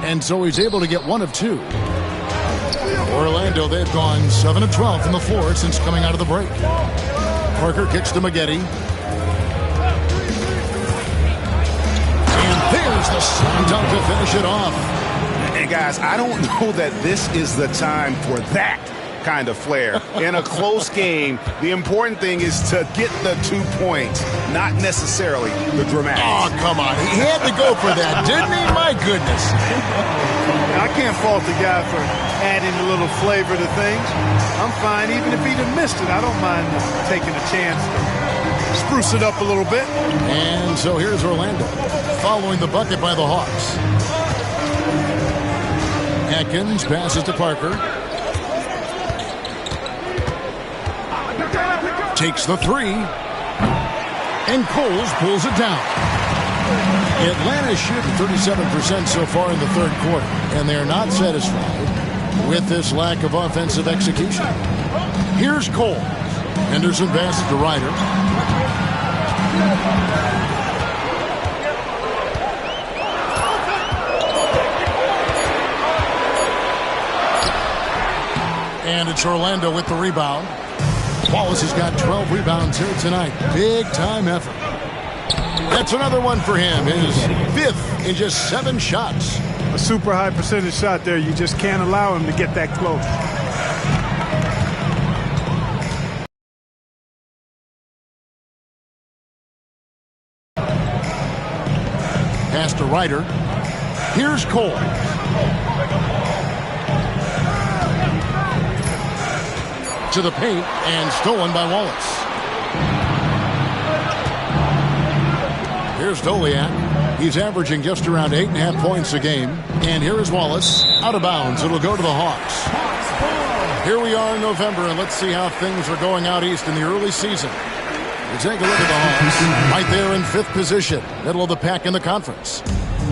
And so he's able to get 1 of 2. Orlando, they've gone 7 of 12 from the floor since coming out of the break. Parker kicks to Maggette. And there's the slam dunk to finish it off.
And guys, I don't know that this is the time for that kind of flair. In a close game, the important thing is to get the 2 points, not necessarily the dramatics.
Oh, come on. He had to go for that, didn't he? My goodness.
I can't fault the guy for adding a little flavor to things. I'm fine. Even if he'd have missed it, I don't mind taking a chance to spruce it up a little bit.
And so here's Orlando following the bucket by the Hawks. Atkins passes to Parker. Takes the 3. And Coles pulls it down. Atlanta shooting 37% so far in the third quarter. And they're not satisfied with this lack of offensive execution. Here's Cole. Henderson passes to Rider. And it's Orlando with the rebound. Wallace has got 12 rebounds here tonight. Big time effort. That's another one for him. His 5th in just 7 shots.
A super high percentage shot there. You just can't allow him to get that close.
Pass to Rider. Here's Cole. To the paint and stolen by Wallace. Here's Doliak. He's averaging just around 8.5 points a game. And here is Wallace. Out of bounds. It'll go to the Hawks. Here we are in November, and let's see how things are going out east in the early season. You take a look at the Hawks. Right there in 5th position. Middle of the pack in the conference.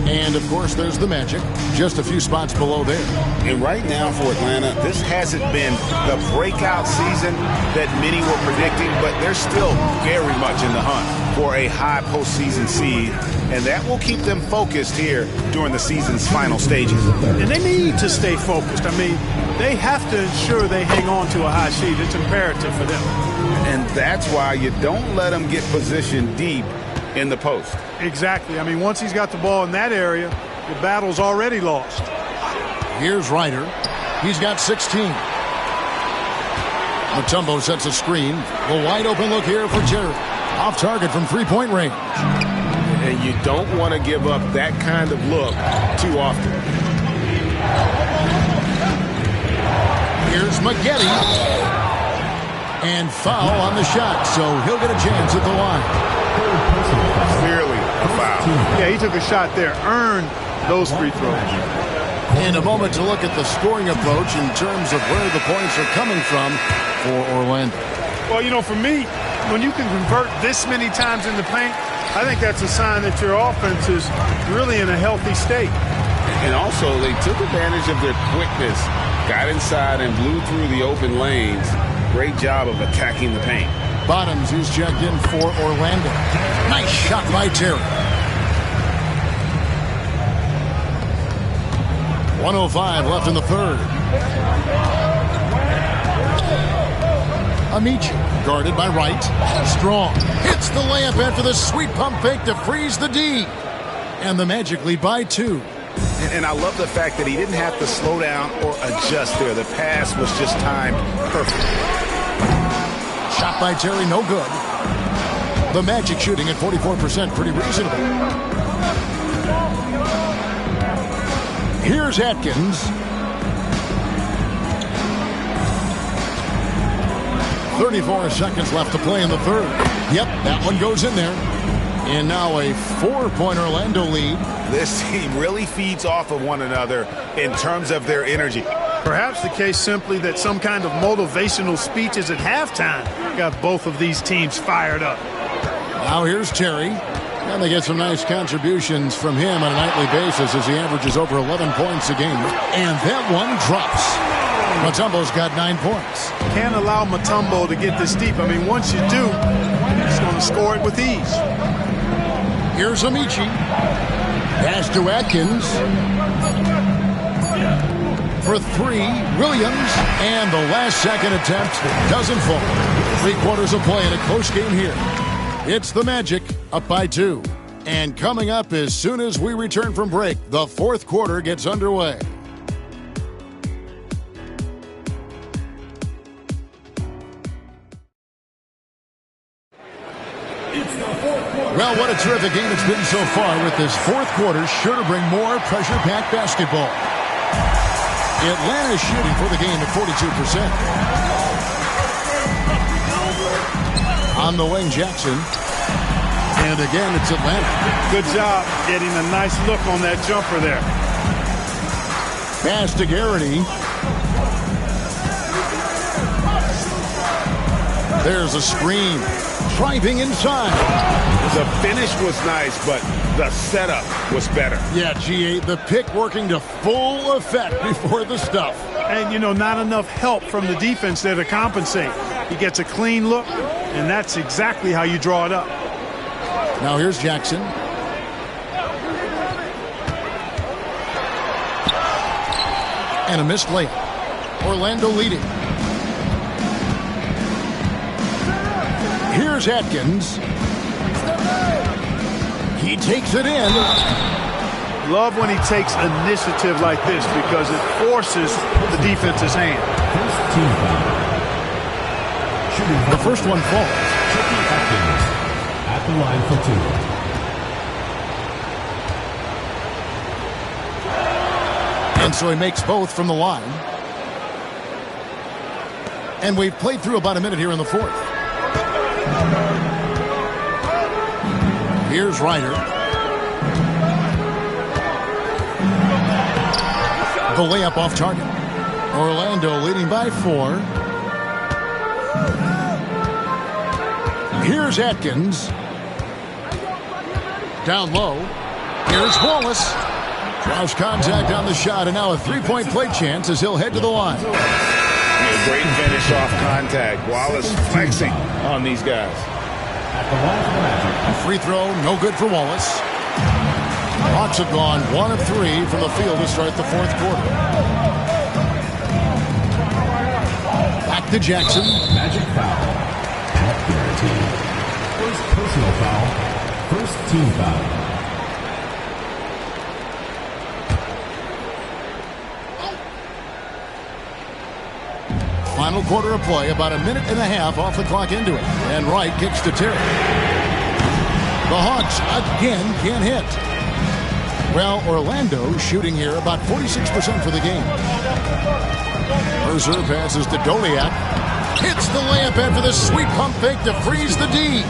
And, of course, there's the Magic, just a few spots below there.
And right now for Atlanta, this hasn't been the breakout season that many were predicting, but they're still very much in the hunt for a high postseason seed, and that will keep them focused here during the season's final stages.
And they need to stay focused. I mean, they have to ensure they hang on to a high seed. It's imperative for them.
And that's why you don't let them get positioned deep in the post.
Exactly. I mean, once he's got the ball in that area, the battle's already lost.
Here's Rider. He's got 16. Mutombo sets a screen. The wide open look here for Jerry. Off target from three-point range.
And you don't want to give up that kind of look too often.
Here's Maggette. And foul on the shot, so he'll get a chance at the line.
Clearly a foul.
Yeah, he took a shot there, earned those free throws.
And a moment to look at the scoring approach in terms of where the points are coming from for Orlando.
Well, you know, for me, when you can convert this many times in the paint, I think that's a sign that your offense is really in a healthy state.
And also, they took advantage of their quickness, got inside and blew through the open lanes. Great job of attacking the paint.
Bottoms is checked in for Orlando. Nice shot by Terry. 1:05 left in the third. Amici, guarded by Wright. Strong hits the layup after the sweet pump fake to freeze the D. And the Magic lead by 2.
And I love the fact that he didn't have to slow down or adjust there. The pass was just timed perfect.
Shot by Terry, no good. The Magic shooting at 44%, pretty reasonable. Here's Atkins. 34 seconds left to play in the third. Yep, that one goes in there. And now a 4-point Orlando lead.
This team really feeds off of one another in terms of their energy.
Perhaps the case simply that some kind of motivational speeches at halftime got both of these teams fired up.
Now here's Terry. And they get some nice contributions from him on a nightly basis as he averages over 11 points a game. And that one drops. Mutombo's got 9 points.
Can't allow Mutombo to get this deep. I mean, once you do, he's going to score it with ease.
Here's Amici. Pass to Atkins. For 3, Williams. And the last second attempt doesn't fall. 3 quarters of play in a close game here. It's the Magic up by 2. And coming up as soon as we return from break, the fourth quarter gets underway. Well, what a terrific game it's been so far, with this fourth quarter sure to bring more pressure-packed basketball. Atlanta shooting for the game at 42%. On the wing, Jackson. And again, it's Atlanta.
Good job getting a nice look on that jumper there.
Pass to Garrity. There's a screen. Driving inside.
The finish was nice, but the setup was better.
Yeah, G8, the pick working to full effect before the stuff.
And, you know, not enough help from the defense there to compensate. He gets a clean look, and that's exactly how you draw it up.
Now here's Jackson. And a missed layup. Orlando leading. Here's Atkins. He takes it in.
Love when he takes initiative like this because it forces the defense's hand.
The first one falls.
At the line for 2.
And so he makes both from the line. And we've played through about a minute here in the fourth. Here's Ryder. The layup off target. Orlando leading by 4. Here's Atkins. Down low. Here's Wallace. Draws contact on the shot, and now a 3-point play chance as he'll head to the line.
Yeah, great finish off contact. Wallace flexing on these guys.
A free throw, no good for Wallace. Hawks have gone 1 of 3 from the field to start the fourth quarter. Back to Jackson.
Magic foul. Not guaranteed. First personal foul. First team foul.
Final quarter of play, about a minute and a half off the clock into it. And Wright kicks to Terry. The Hawks again can't hit. Well, Orlando shooting here about 46% for the game. Mercer passes to Doliak. Hits the layup after the sweet pump fake to freeze the D.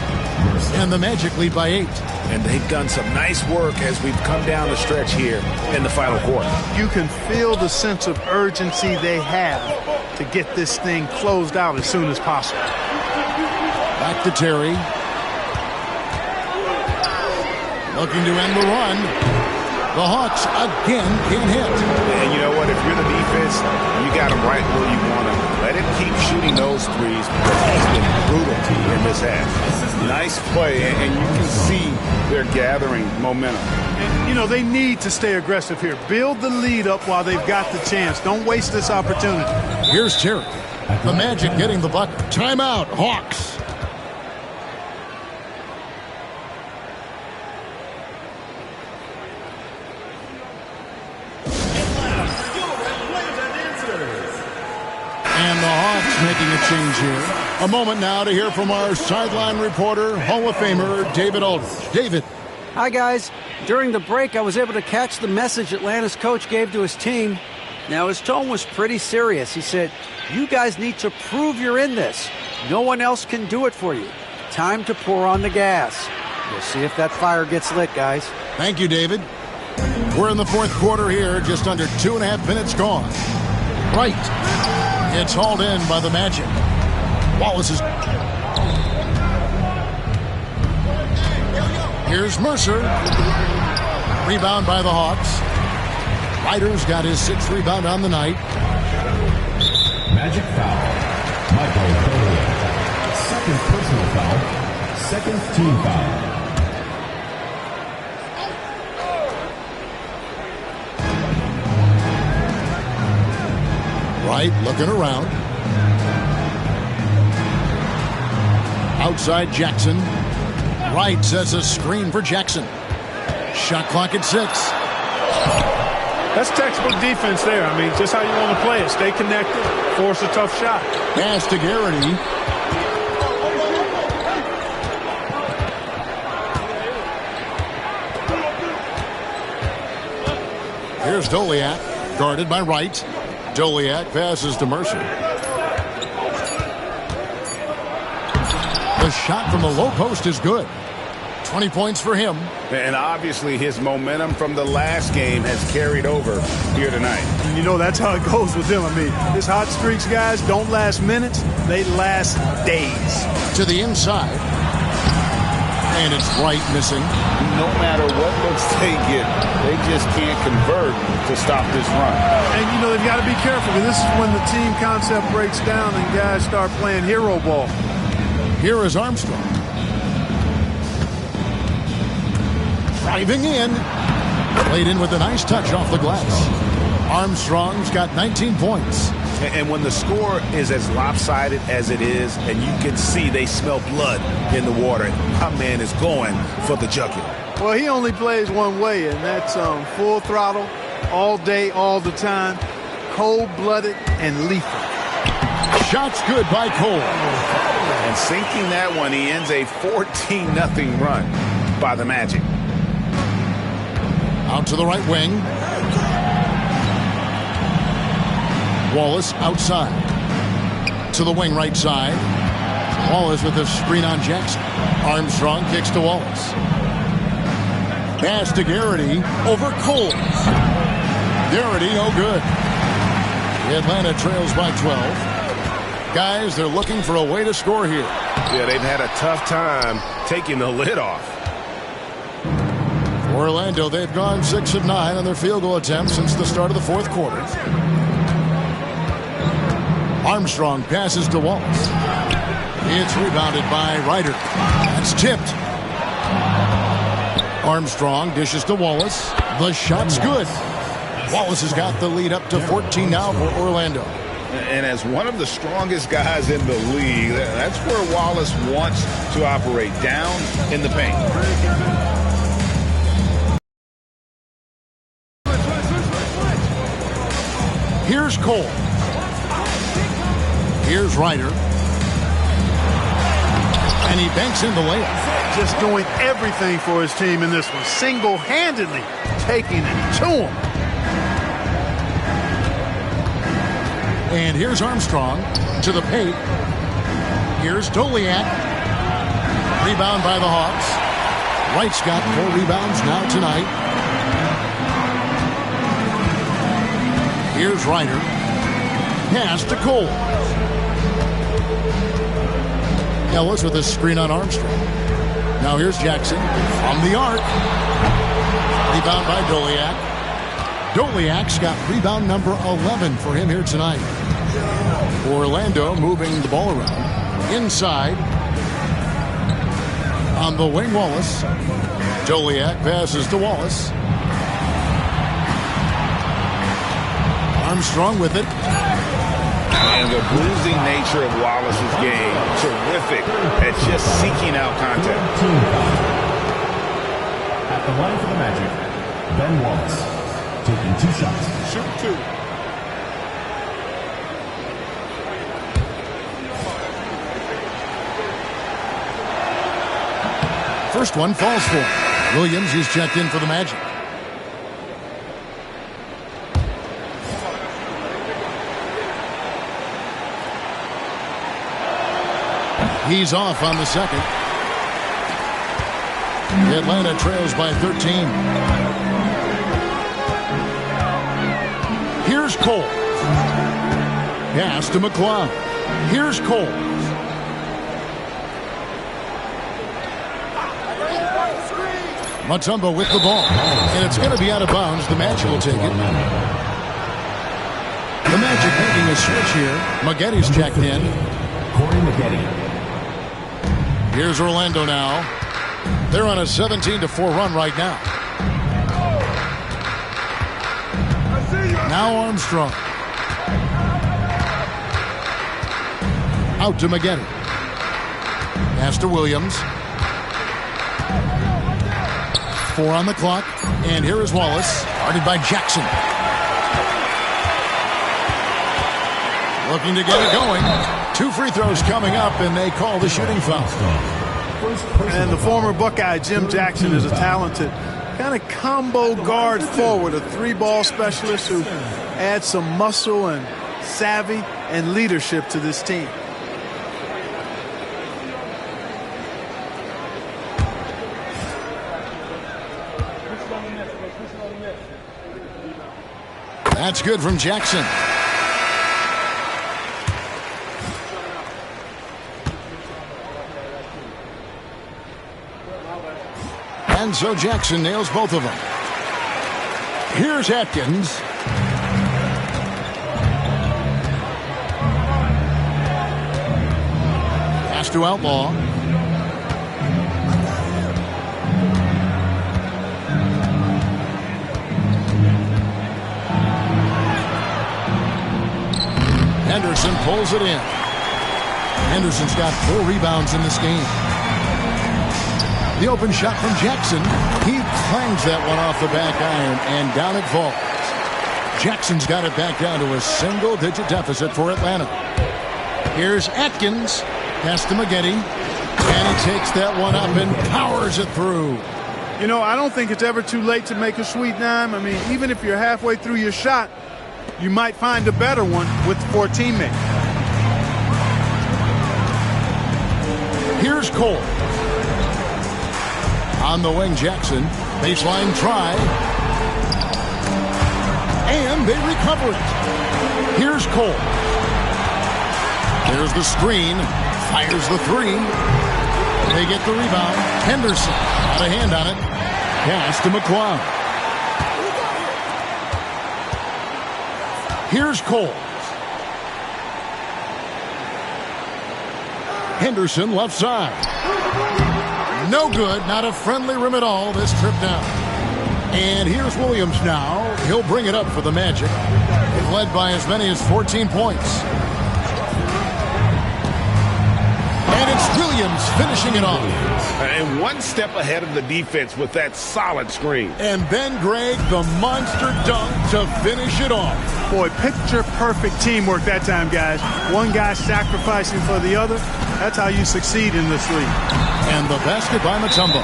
And the Magic lead by 8.
And they've done some nice work as we've come down the stretch here in the final quarter.
You can feel the sense of urgency they have to get this thing closed out as soon as possible.
Back to Terry. Looking to end the run. The Hawks again can't hit.
And you know what? If you're the defense, you got them right where you want them. Let him keep shooting those threes because he's been brutal in this half. Nice play, and you can see they're gathering momentum.
And, you know, they need to stay aggressive here. Build the lead up while they've got the chance. Don't waste this opportunity.
Here's Terry. The Magic getting the bucket. Timeout, Hawks. And the Hawks making a change here. A moment now to hear from our sideline reporter, Hall of Famer David Aldridge. David.
Hi, guys. During the break, I was able to catch the message Atlanta's coach gave to his team. Now, his tone was pretty serious. He said, you guys need to prove you're in this. No one else can do it for you. Time to pour on the gas. We'll see if that fire gets lit, guys.
Thank you, David. We're in the fourth quarter here, just under 2.5 minutes gone. Right. It's hauled in by the Magic. Wallace is... Here's Mercer. Rebound by the Hawks. Ryder's got his 6th rebound on the night.
Magic foul. Michael Doliak. Second personal foul. Second team foul.
Wright looking around. Outside Jackson. Wright sets a screen for Jackson. Shot clock at 6.
That's textbook defense there. I mean, just how you want to play it. Stay connected, force a tough shot.
Pass to Garrity. Here's Doliak, guarded by Wright. Doliak passes to Mercer. The shot from the low post is good. 20 points for him.
And obviously his momentum from the last game has carried over here tonight.
And you know, that's how it goes with him. I mean, his hot streaks, guys, don't last minutes. They last days.
To the inside. And it's Wright missing.
No matter what looks they get, they just can't convert to stop this run.
And, you know, they've got to be careful because this is when the team concept breaks down and guys start playing hero ball.
Here is Armstrong. Driving in. Played in with a nice touch off the glass. Armstrong's got 19 points.
And when the score is as lopsided as it is, and you can see they smell blood in the water, my man is going for the jugular.
Well, he only plays one way, and that's full throttle, all day, all the time, cold-blooded and lethal.
Shot's good by Cole.
And sinking that one, he ends a 14-0 run by the Magic.
Out to the right wing. Wallace outside. To the wing right side. Wallace with a screen on Jackson. Armstrong kicks to Wallace. Pass to Garrity over Cole. Garrity, no good. Atlanta trails by 12. Guys, they're looking for a way to score here.
Yeah, they've had a tough time taking the lid off.
Orlando, they've gone 6 of 9 on their field goal attempts since the start of the fourth quarter. Armstrong passes to Wallace. It's rebounded by Ryder. It's tipped. Armstrong dishes to Wallace. The shot's good. Wallace has got the lead up to 14 now for Orlando.
And as one of the strongest guys in the league, that's where Wallace wants to operate, down in the paint.
Here's Cole. Here's Ryder. And he banks in the layup.
Just doing everything for his team in this one. Single-handedly taking it to him.
And here's Armstrong to the paint. Here's Doliak. Rebound by the Hawks. Wright's got 4 rebounds now tonight. Here's Ryder. Pass to Cole. Ellis with a screen on Armstrong. Now here's Jackson from the arc. Rebound by Doliak. Doliak's got rebound number 11 for him here tonight. Orlando moving the ball around. Inside. On the wing, Wallace. Doliak passes to Wallace. Armstrong with it.
And the bruising nature of Wallace's game, terrific at just seeking out contact.
At the line for the Magic, Ben Wallace, taking 2 shots.
Shoot 2.
First one falls for him. Williams is checked in for the Magic. He's off on the second. Atlanta trails by 13. Here's Cole. Pass to McCloud. Here's Cole. Mutombo with the ball. And it's going to be out of bounds. The Magic will take it. The Magic making a switch here. Maggetti's checked in.
Corey Maggette.
Here's Orlando now. They're on a 17-4 run right now. Now Armstrong. Out to Maggette. Pass to Williams. 4 on the clock. And here is Wallace. Guarded by Jackson. Looking to get it going. 2 free throws coming up, and they call the shooting foul.
And the former Buckeye Jim Jackson is a talented kind of combo guard forward, a 3-ball specialist who adds some muscle and savvy and leadership to this team.
That's good from Jackson. And so Jackson nails both of them. Here's Atkins. Pass to Outlaw. Henderson pulls it in. Henderson's got 4 rebounds in this game. The open shot from Jackson. He clangs that one off the back iron, and down it falls. Jackson's got it back down to a single-digit deficit for Atlanta. Here's Atkins. Pass to Maggette. And he takes that one up and powers it through.
You know, I don't think it's ever too late to make a sweet dime. I mean, even if you're halfway through your shot, you might find a better one for a teammate.
Here's Cole. On the wing, Jackson. Baseline try. And they recover it. Here's Cole. There's the screen. Fires the 3. They get the rebound. Henderson got a hand on it. Pass to McCloud. Here's Cole. Henderson left side. No good. Not a friendly rim at all this trip down. And here's Williams now. He'll bring it up for the Magic. They've led by as many as 14 points. And it's Williams finishing it off.
And one step ahead of the defense with that solid screen.
And then, Greg, the monster dunk to finish it off.
Boy, picture-perfect teamwork that time, guys. One guy sacrificing for the other. That's how you succeed in this league.
And the basket by Mutombo.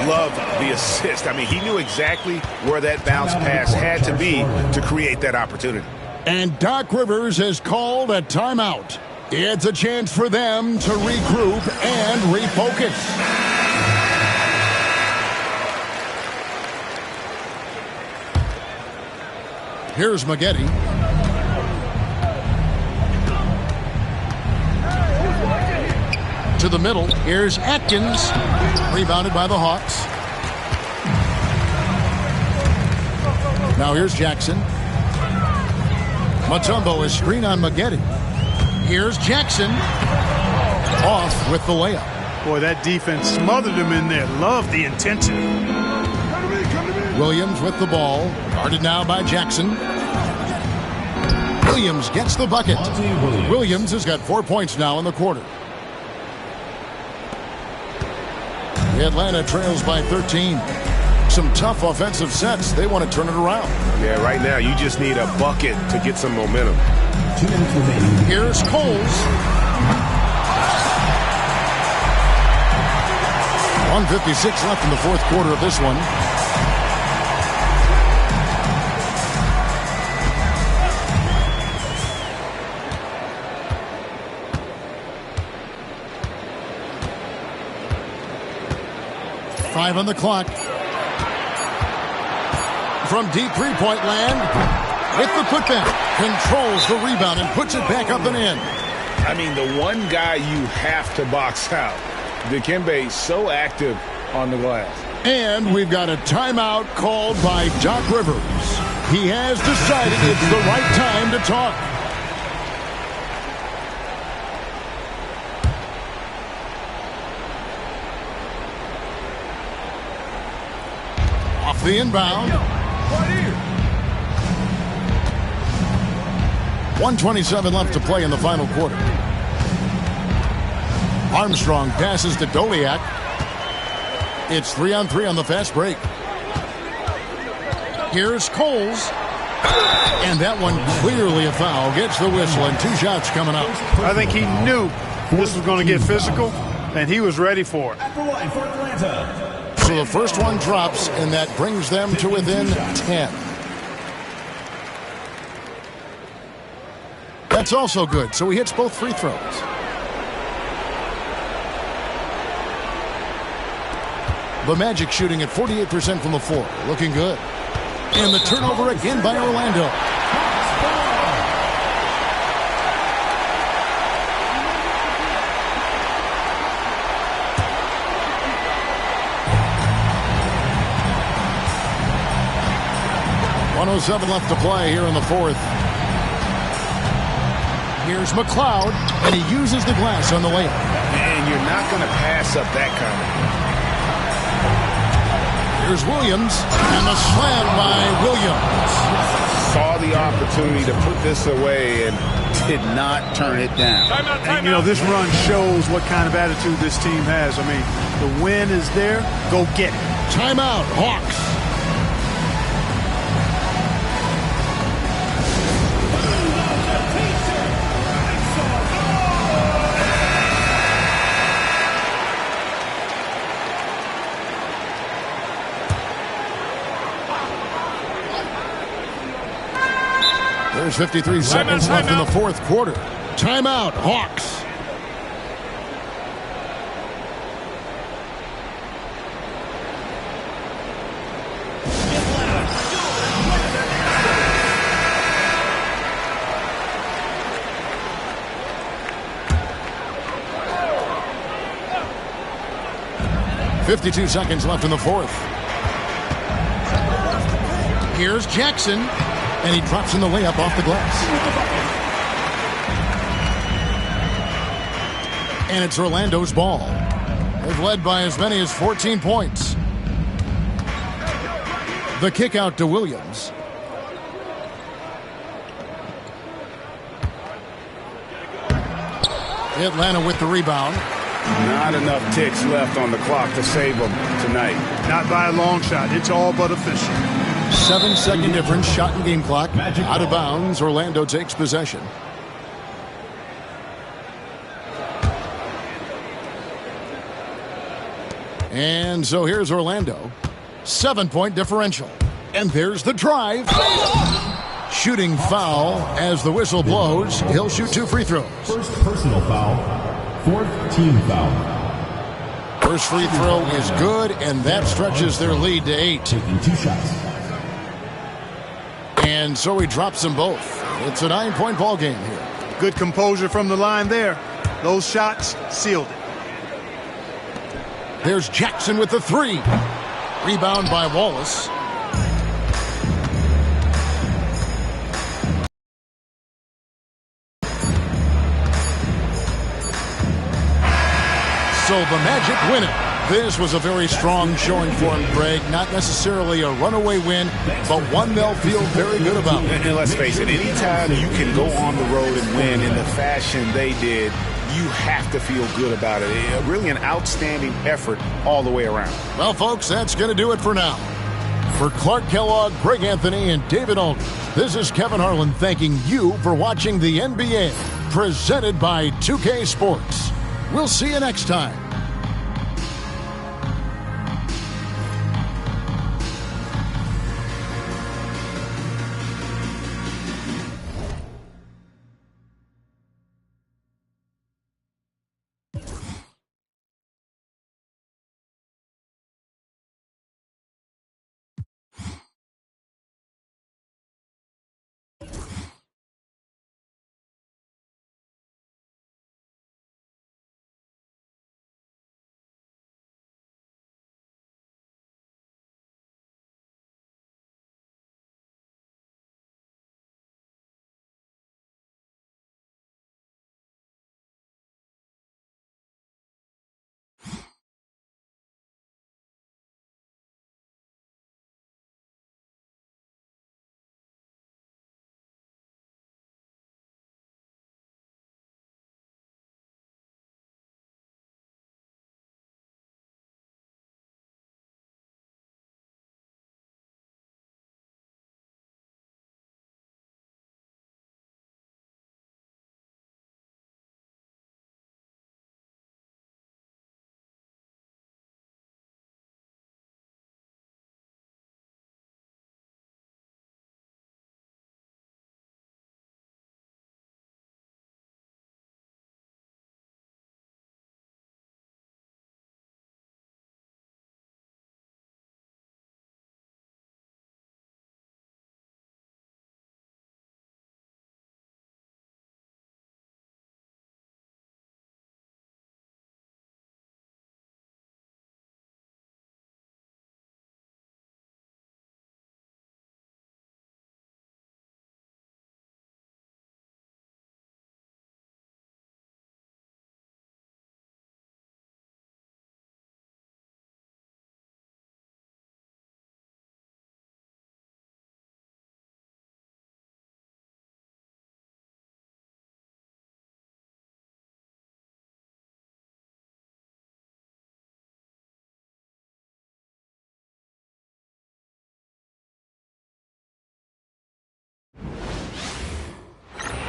Loved the assist. I mean, he knew exactly where that bounce pass had to be to create that opportunity.
And Doc Rivers has called a timeout. It's a chance for them to regroup and refocus. Here's Maggette. To the middle. Here's Atkins. Rebounded by the Hawks. Now here's Jackson. Mutombo is screen on Maggette. Here's Jackson. Off with the layup.
Boy, that defense smothered him in there. Love the intensity.
Williams with the ball. Guarded now by Jackson. Williams gets the bucket. Williams has got 4 points now in the quarter. Atlanta trails by 13. Some tough offensive sets. They want to turn it around.
Yeah, right now you just need a bucket to get some momentum.
2 minutes remaining.
Here's Coles. 1:56 left in the fourth quarter of this one. Five on the clock. From deep three-point land, with the putback, controls the rebound and puts it back up and in.
I mean, the one guy you have to box out. Dikembe so active on the glass.
And we've got a timeout called by Doc Rivers. He has decided it's the right time to talk. Off the inbound. 1:27 left to play in the final quarter. Armstrong passes to Doliak. It's 3-on-3 on the fast break. Here's Coles. And that one clearly a foul. Gets the whistle and 2 shots coming up.
I think he knew this was going to get physical, and he was ready for it.
So the first one drops, and that brings them to within 10. That's also good. So he hits both free throws. The Magic shooting at 48% from the floor. Looking good. And the turnover again by Orlando. .107 left to play here in the fourth. Here's McLeod, and he uses the glass on the layup.
And you're not going to pass up that kind of thing.
Here's Williams, and the slam by Williams.
Saw the opportunity to put this away and did not turn it down.
And, you know, this run shows what kind of attitude this team has. I mean, the win is there. Go get it.
Timeout, Hawks. There's 53 seconds left in the fourth quarter. Timeout, Hawks. .52 seconds left in the fourth. Here's Jackson. And he drops in the layup off the glass. And it's Orlando's ball. They've led by as many as 14 points. The kick out to Williams. Atlanta with the rebound.
Not enough ticks left on the clock to save them tonight.
Not by a long shot. It's all but official.
7-second difference, shot and game clock. Out of bounds, Orlando takes possession. And so here's Orlando. 7-point differential. And there's the drive. Shooting foul as the whistle blows. He'll shoot 2 free throws.
First personal foul, 4th team foul.
First free throw is good, and that stretches their lead to 8.
Taking 2 shots.
And so he drops them both. It's a 9-point ball game here.
Good composure from the line there. Those shots sealed it.
There's Jackson with the 3. Rebound by Wallace. So the Magic win it. This was a very strong showing for him, Greg. Not necessarily a runaway win, but one they'll feel very good about.
And let's face it, anytime you can go on the road and win in the fashion they did, you have to feel good about it. Really an outstanding effort all the way around.
Well, folks, that's going to do it for now. For Clark Kellogg, Greg Anthony, and David Aldridge, this is Kevin Harlan thanking you for watching the NBA, presented by 2K Sports. We'll see you next time.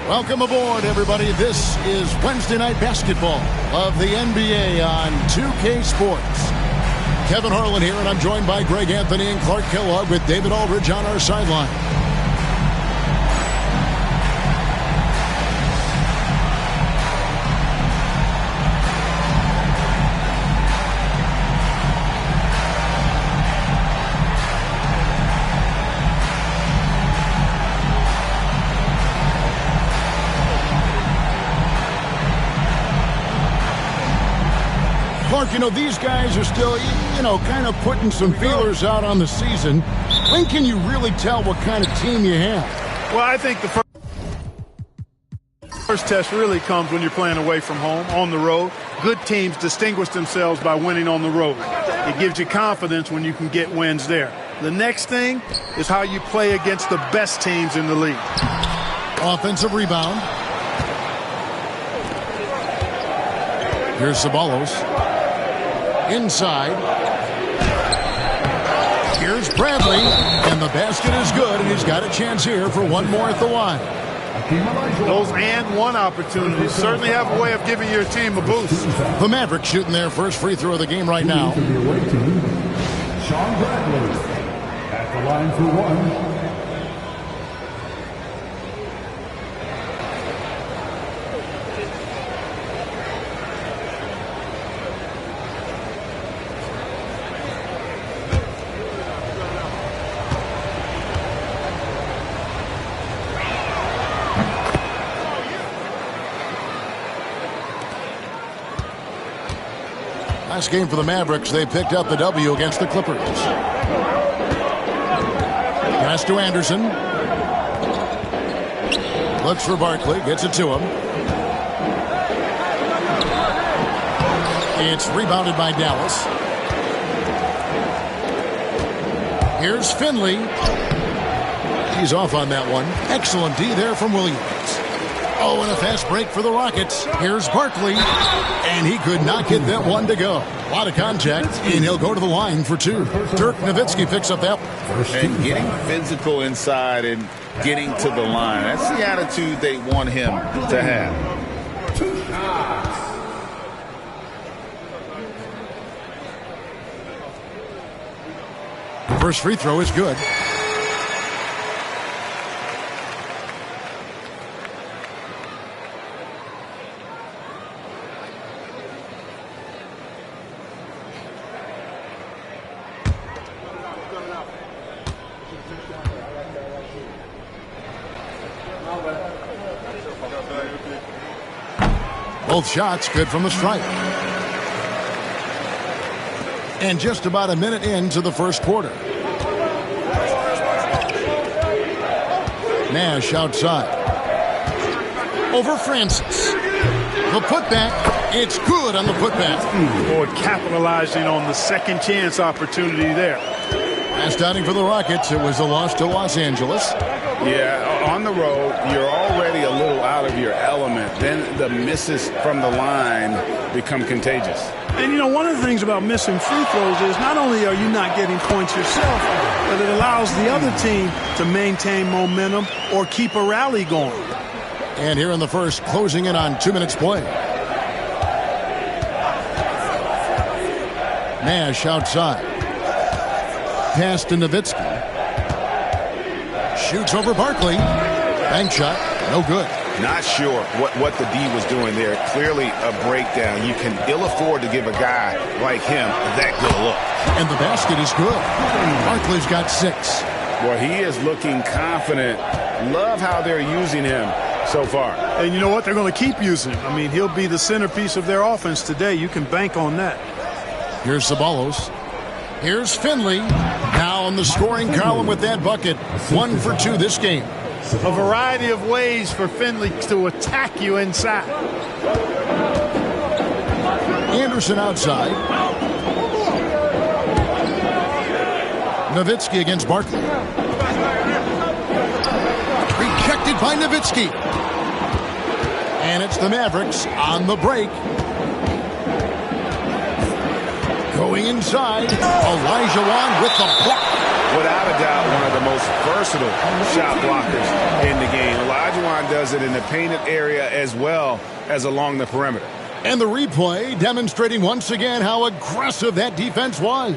Welcome aboard, everybody. This is Wednesday Night Basketball of the NBA on 2K Sports. Kevin Harlan here, and I'm joined by Greg Anthony and Clark Kellogg with David Aldridge on our sideline. Clark, you know, these guys are still, kind of putting some feelers out on the season. When can you really tell what kind of team you have?
Well, I think the first test really comes when you're playing away from home, on the road. Good teams distinguish themselves by winning on the road. It gives you confidence when you can get wins there. The next thing is how you play against the best teams in the league.
Offensive rebound. Here's Ceballos. Inside. Here's Bradley. And the basket is good, and he's got a chance here for one more at the line.
Those and one opportunities certainly have a way of giving your team a boost.
The Mavericks shooting their first free throw of the game right now.
Shawn Bradley at the line for one.
Last game for the Mavericks, they picked up the W against the Clippers. Pass to Anderson. Looks for Barkley, gets it to him. It's rebounded by Dallas. Here's Finley. He's off on that one. Excellent D there from Williams. Oh, and a fast break for the Rockets. Here's Barkley. And he could not get that one to go. A lot of contact, and he'll go to the line for two. Dirk Nowitzki picks up that one.
And getting physical inside and getting to the line. That's the attitude they want him to have.
First free throw is good. Both shots good from the stripe. And just about a minute into the first quarter. Nash outside. Over Francis. The putback. It's good on the putback.
Boy, capitalizing on the second chance opportunity there.
Last outing for the Rockets, it was a loss to Los Angeles.
Yeah, on the road, you're already a little out of your element. Then the misses from the line become contagious.
And, you know, one of the things about missing free throws is not only are you not getting points yourself, but it allows the other team to maintain momentum or keep a rally going.
And here in the first, closing in on 2 minutes play. Nash outside. Pass to Nowitzki. Shoots over Barkley. Bank shot. No good.
Not sure what the D was doing there. Clearly a breakdown. You can ill afford to give a guy like him that good look.
And the basket is good. Barkley's got 6.
Well, he is looking confident. Love how they're using him so far.
And you know what? They're going to keep using him. I mean, he'll be the centerpiece of their offense today. You can bank on that.
Here's Ceballos. Here's Finley. Now in the scoring column with that bucket. 1 for 2 this game.
A variety of ways for Finley to attack you inside.
Anderson outside. Nowitzki against Barkley. Rejected by Nowitzki. And it's the Mavericks on the break. Going inside. Elijah Wan with the block.
Without a doubt, one of the most versatile shot blockers in the game. Olajuwon does it in the painted area as well as along the perimeter.
And the replay demonstrating once again how aggressive that defense was.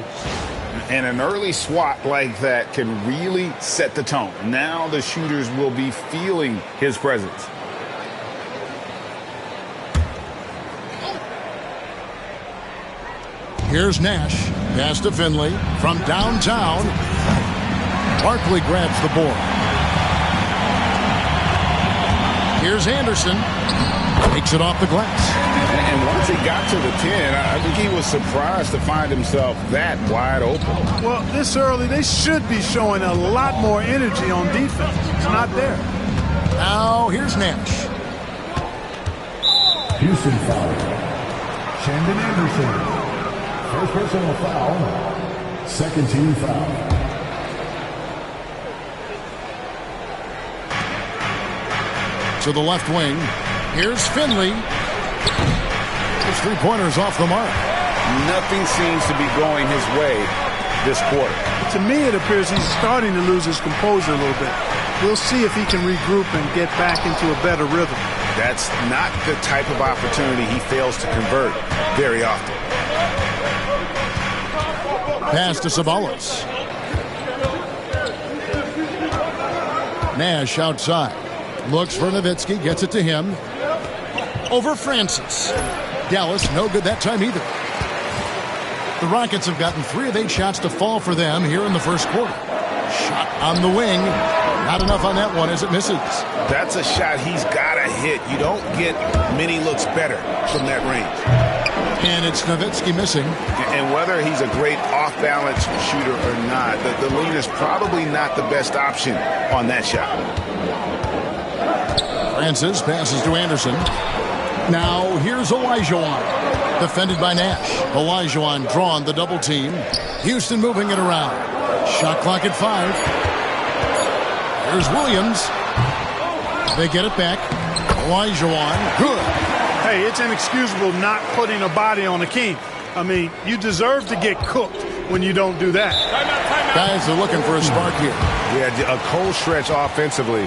And an early swat like that can really set the tone. Now the shooters will be feeling his presence.
Here's Nash. Pass to Finley from downtown. Barkley grabs the board. Here's Anderson. Takes it off the glass.
And once he got to the 10, I think he was surprised to find himself that wide open.
Well, this early, they should be showing a lot more energy on defense. It's not there.
Now, here's Nash.
Houston foul. Shandon Anderson. First personal foul. Second team foul.
To the left wing. Here's Finley. His three-pointers off the mark.
Nothing seems to be going his way this quarter.
To me, it appears he's starting to lose his composure a little bit. We'll see if he can regroup and get back into a better rhythm.
That's not the type of opportunity he fails to convert very often.
Pass to Ceballos. Nash outside. Looks for Nowitzki. Gets it to him. Over Francis. Dallas, no good that time either. The Rockets have gotten 3 of 8 shots to fall for them here in the first quarter. Shot on the wing. Not enough on that one as it misses.
That's a shot he's got to hit. You don't get many looks better from that range.
And it's Nowitzki missing.
And whether he's a great off-balance shooter or not, the lead is probably not the best option on that shot.
Francis passes to Anderson. Now here's Olajuwon. Defended by Nash. Olajuwon drawn the double team. Houston moving it around. Shot clock at 5. Here's Williams. They get it back. Olajuwon. Good.
Hey, it's inexcusable not putting a body on a king. I mean, you deserve to get cooked when you don't do that.
Guys are looking for a spark here.
Yeah, a cold stretch offensively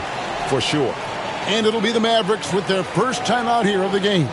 for sure.
And it'll be the Mavericks with their first time out here of the game.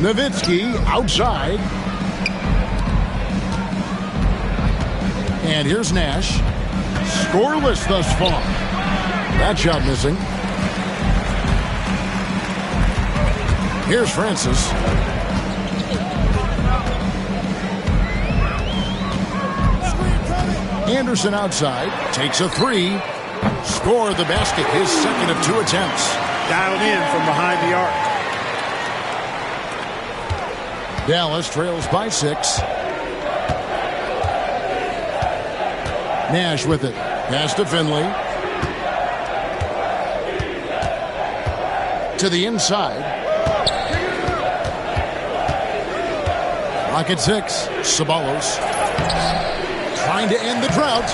Nowitzki outside. And here's Nash. Scoreless thus far. That shot missing. Here's Francis. Anderson outside. Takes a 3. Scored the basket. His second of 2 attempts.
Dialed in from behind the arc.
Dallas trails by 6. Nash with it. Pass to Finley. To the inside. Rocket 6. Ceballos. Trying to end the drought.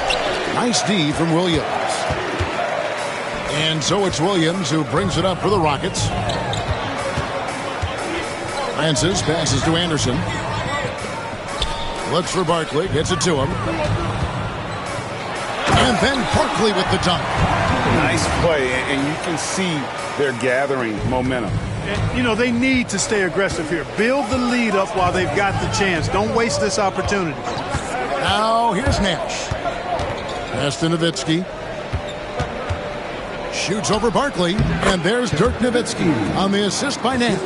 Nice D from Williams. And so it's Williams who brings it up for the Rockets. Francis passes to Anderson. Looks for Barkley. Gets it to him. And then Barkley with the dunk.
Nice play, and you can see they're gathering momentum.
And, you know, they need to stay aggressive here. Build the lead up while they've got the chance. Don't waste this opportunity. Now
here's Nash. Pass to Nowitzki. shoots over Barkley, and there's Dirk Nowitzki on the assist by Nash.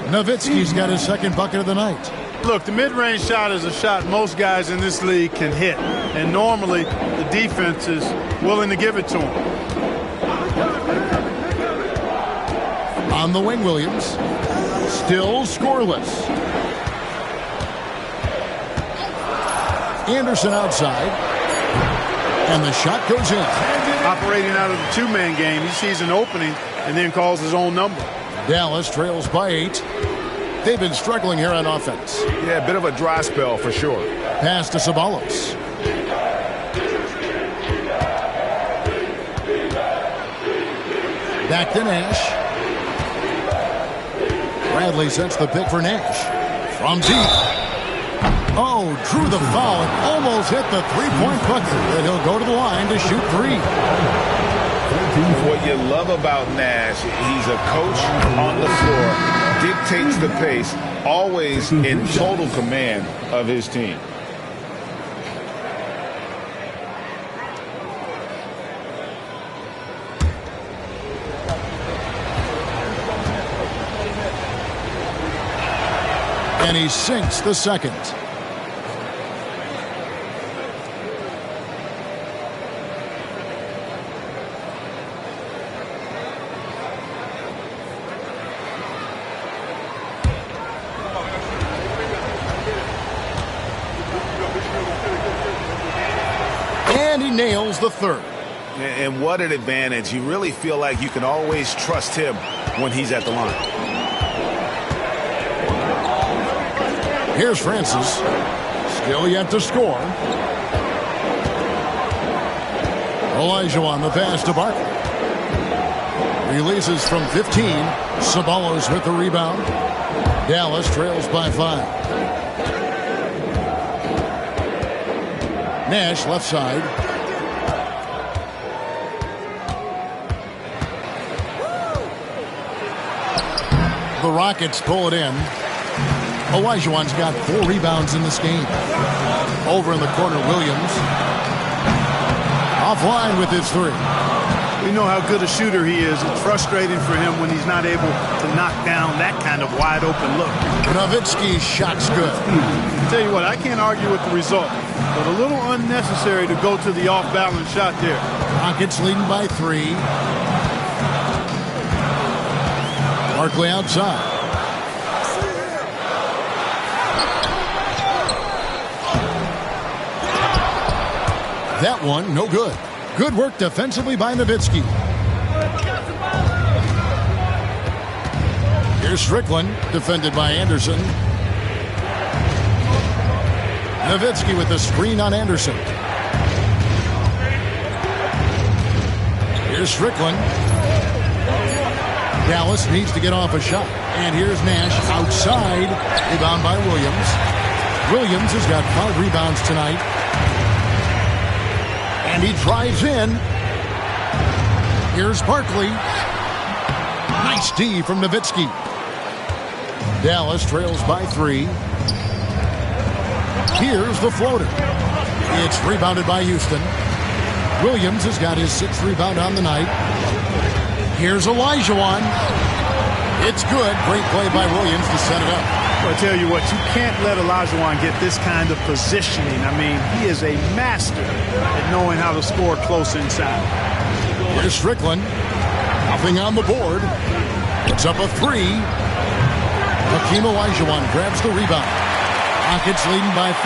Nowitzki's got his second bucket of the night.
Look, the mid-range shot is a shot most guys in this league can hit, and normally the defense is willing to give it to him.
On the wing, Williams. Still scoreless. Anderson outside. And the shot goes in.
Operating out of the two-man game, he sees an opening and then calls his own number.
Dallas trails by 8. They've been struggling here on offense.
Yeah, a bit of a dry spell for sure.
Pass to Ceballos. Back to Nash. Bradley sets the pick for Nash. From deep. Oh, drew the foul and almost hit the three-point bucket. And he'll go to the line to shoot 3.
What you love about Nash, he's a coach on the floor, dictates the pace, always in total command of his team.
And he sinks the second. And he nails the third.
And what an advantage. You really feel like you can always trust him when he's at the line.
Here's Francis. Still yet to score. Olajuwon the pass to Barkley. Releases from 15. Ceballos with the rebound. Dallas trails by 5. Nash left side. The Rockets pull it in. Olajuwon's got 4 rebounds in this game. Over in the corner, Williams. Offline with his 3.
We know how good a shooter he is. It's frustrating for him when he's not able to knock down that kind of wide open look.
Nowitzki's shot's good.
I'll tell you what, I can't argue with the result, but a little unnecessary to go to the off-balance shot there.
Rockets leading by 3. Barkley outside. That one, no good. Good work defensively by Nowitzki. Here's Strickland, defended by Anderson. Nowitzki with the screen on Anderson. Here's Strickland. Dallas needs to get off a shot. And here's Nash outside. Rebound by Williams. Williams has got 5 rebounds tonight. And he drives in. Here's Barkley. Nice D from Nowitzki. Dallas trails by 3. Here's the floater. It's rebounded by Houston. Williams has got his 6th rebound on the night. Here's Olajuwon. It's good. Great play by Williams to set it up.
Well, I tell you what, you can't let Olajuwon get this kind of positioning. I mean, he is a master at knowing how to score close inside.
Here's Strickland. Nothing on the board. It's up a 3. Hakeem Olajuwon grabs the rebound. Rockets leading by 5.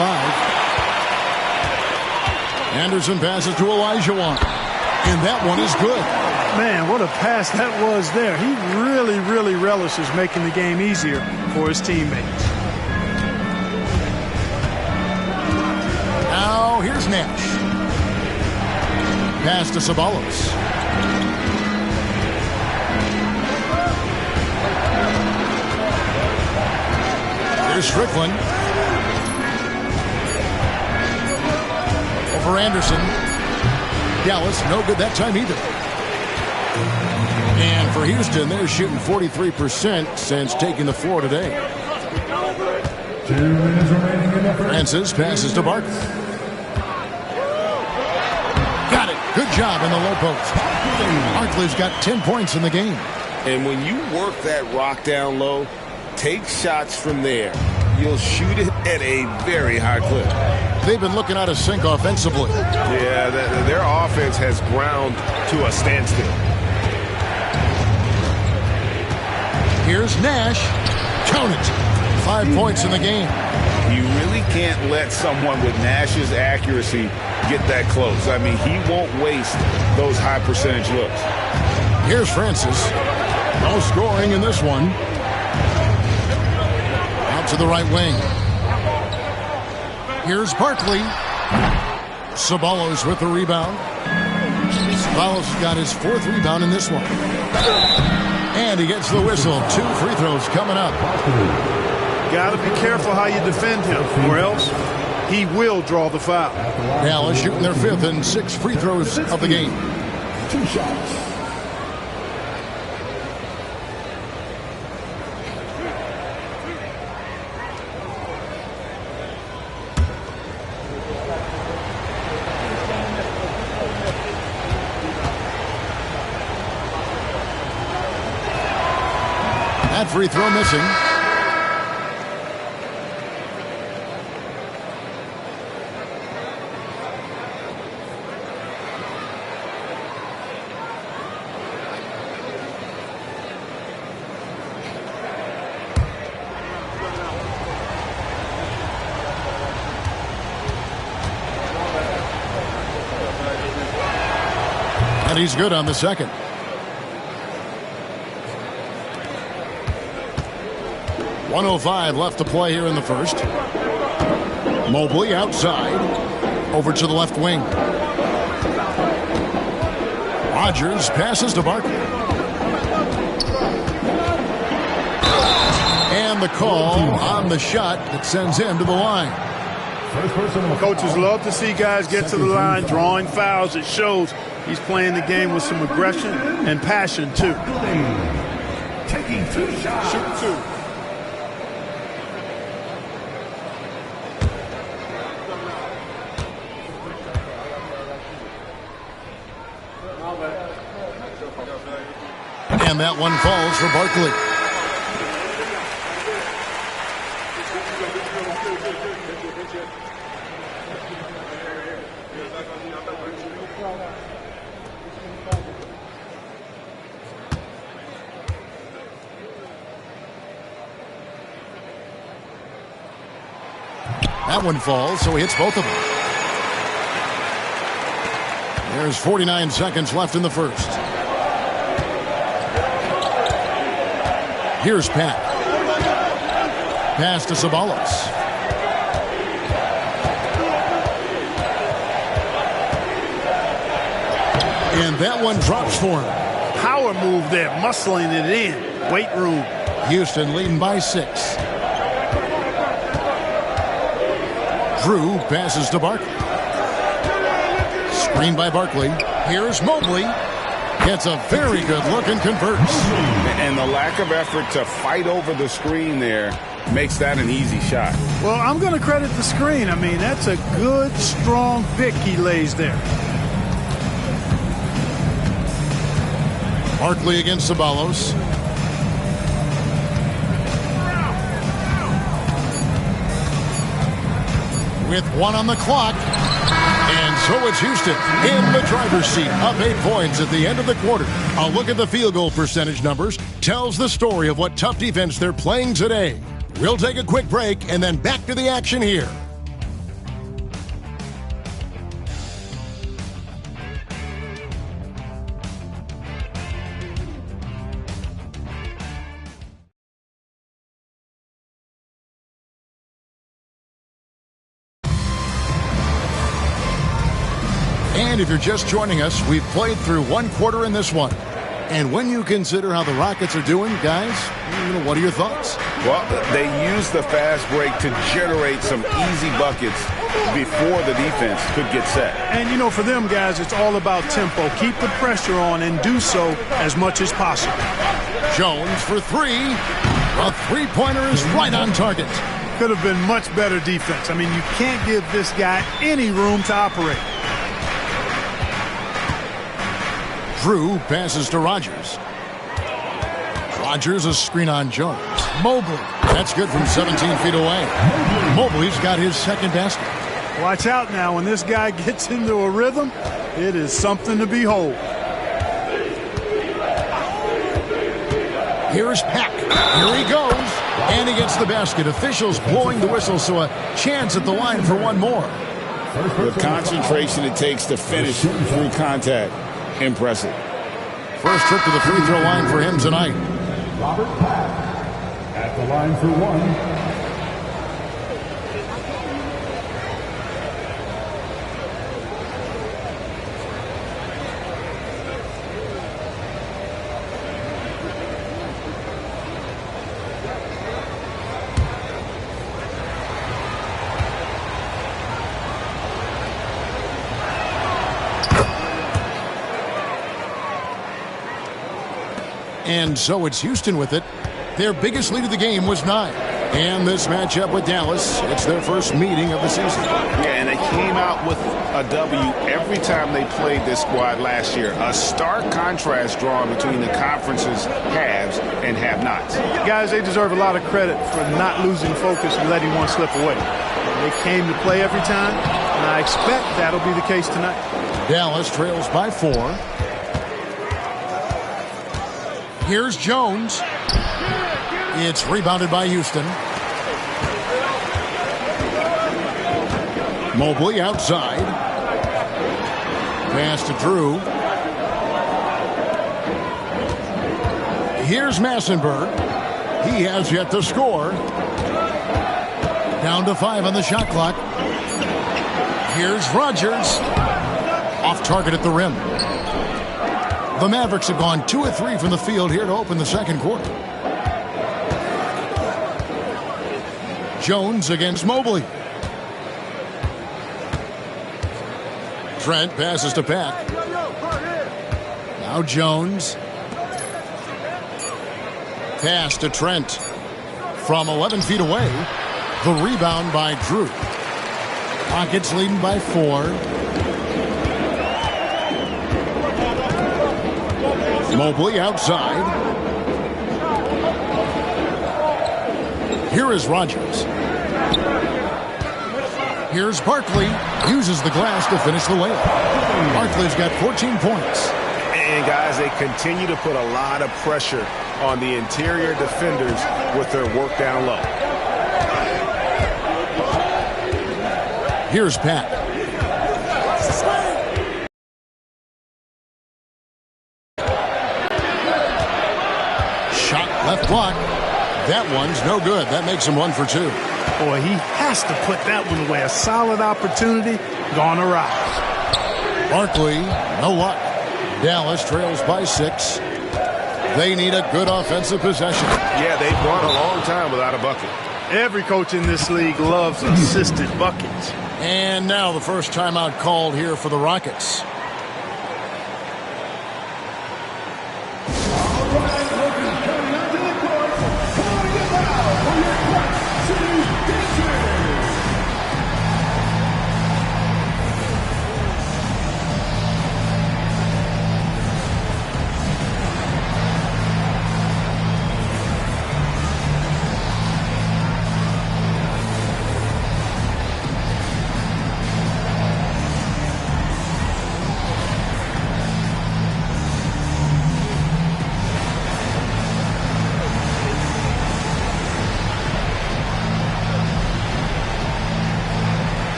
Anderson passes to Olajuwon. And that one is good.
Man, what a pass that was there. He really, really relishes making the game easier for his teammates.
Now, here's Nash. Pass to Ceballos. Here's Strickland. Over Anderson. Dallas, no good that time either. And for Houston, they're shooting 43% since taking the floor today.
2 minutes remaining in the first.
Francis passes to Barkley. Got it. Good job in the low post. Barkley's got 10 points in the game.
And when you work that rock down low, take shots from there. You'll shoot it at a very high clip.
They've been looking out of sync offensively.
Yeah, their offense has ground to a standstill.
Here's Nash. Count it. 5 points in the game.
You really can't let someone with Nash's accuracy get that close. I mean, he won't waste those high percentage looks.
Here's Francis. No scoring in this one. Out to the right wing. Here's Barkley. Ceballos with the rebound. Ceballos got his 4th rebound in this one. And he gets the whistle. 2 free throws coming up.
Got to be careful how you defend him, or else he will draw the foul.
Dallas shooting their 5th and 6th free throws of the game.
2 shots.
That free throw missing. And he's good on the second. .105 left to play here in the first. Mobley outside. Over to the left wing. Rodgers passes to Barkley. And the call on the shot that sends him to the line.
Coaches love to see guys get to the line, drawing fouls. It shows he's playing the game with some aggression and passion, too.
Taking 2 shots.
Shoot 2.
And that one falls for Barkley. That one falls, so he hits both of them. There's 49 seconds left in the first. Here's Pat. Pass to Ceballos. And that one drops for him.
Power move there, muscling it in. Weight room.
Houston leading by 6. Drew passes to Barkley. Screen by Barkley. Here's Mobley. Gets a very good look and converts.
And the lack of effort to fight over the screen there makes that an easy shot.
Well, I'm going to credit the screen. I mean, that's a good, strong pick he lays there.
Barkley against Ceballos. With 1 on the clock. And so it's Houston in the driver's seat, up 8 points at the end of the quarter. A look at the field goal percentage numbers tells the story of what tough defense they're playing today. We'll take a quick break and then back to the action here. And if you're just joining us, we've played through 1 quarter in this one. And when you consider how the Rockets are doing, guys, what are your thoughts?
Well, they used the fast break to generate some easy buckets before the defense could get set.
And, you know, for them guys, it's all about tempo. Keep the pressure on and do so as much as possible.
Jones for 3. A three-pointer is right on target.
Could have been much better defense. I mean, you can't give this guy any room to operate.
Drew passes to Rogers. Rogers, a screen on Jones. Mobley. That's good from 17 feet away. Mobley's got his second basket.
Watch out now. When this guy gets into a rhythm, it is something to behold.
Here's Pack. Here he goes. And he gets the basket. Officials blowing the whistle, so a chance at the line for one more.
The concentration it takes to finish through contact. Impressive.
First trip to the free throw line for him tonight.
Robert Pack at the line for one.
And so it's Houston with it. Their biggest lead of the game was 9. And this matchup with Dallas, it's their first meeting of the season.
Yeah, and they came out with a W every time they played this squad last year. A stark contrast drawn between the conference's haves and have-nots.
Guys, they deserve a lot of credit for not losing focus and letting one slip away. They came to play every time, and I expect that'll be the case tonight.
Dallas trails by 4. Here's Jones. It's rebounded by Houston. Mobley outside. Pass to Drew. Here's Massenberg. He has yet to score. Down to 5 on the shot clock. Here's Rogers. Off target at the rim. The Mavericks have gone 2 of 3 from the field here to open the second quarter. Jones against Mobley. Trent passes to Pack. Now Jones. Pass to Trent. From 11 feet away. The rebound by Drew. Rockets leading by 4. Mobley outside. Here is Rogers. Here's Barkley. Uses the glass to finish the layup. Barkley's got 14 points.
And guys, they continue to put a lot of pressure on the interior defenders with their work down low.
Here's Pat. Shot left block. That one's no good. That makes him 1 for 2.
Boy, he has to put that one away. A solid opportunity gone awry.
Barkley, no luck. Dallas trails by 6. They need a good offensive possession.
Yeah, they've gone a long time without a bucket.
Every coach in this league loves assisted buckets.
And now the first timeout called here for the Rockets.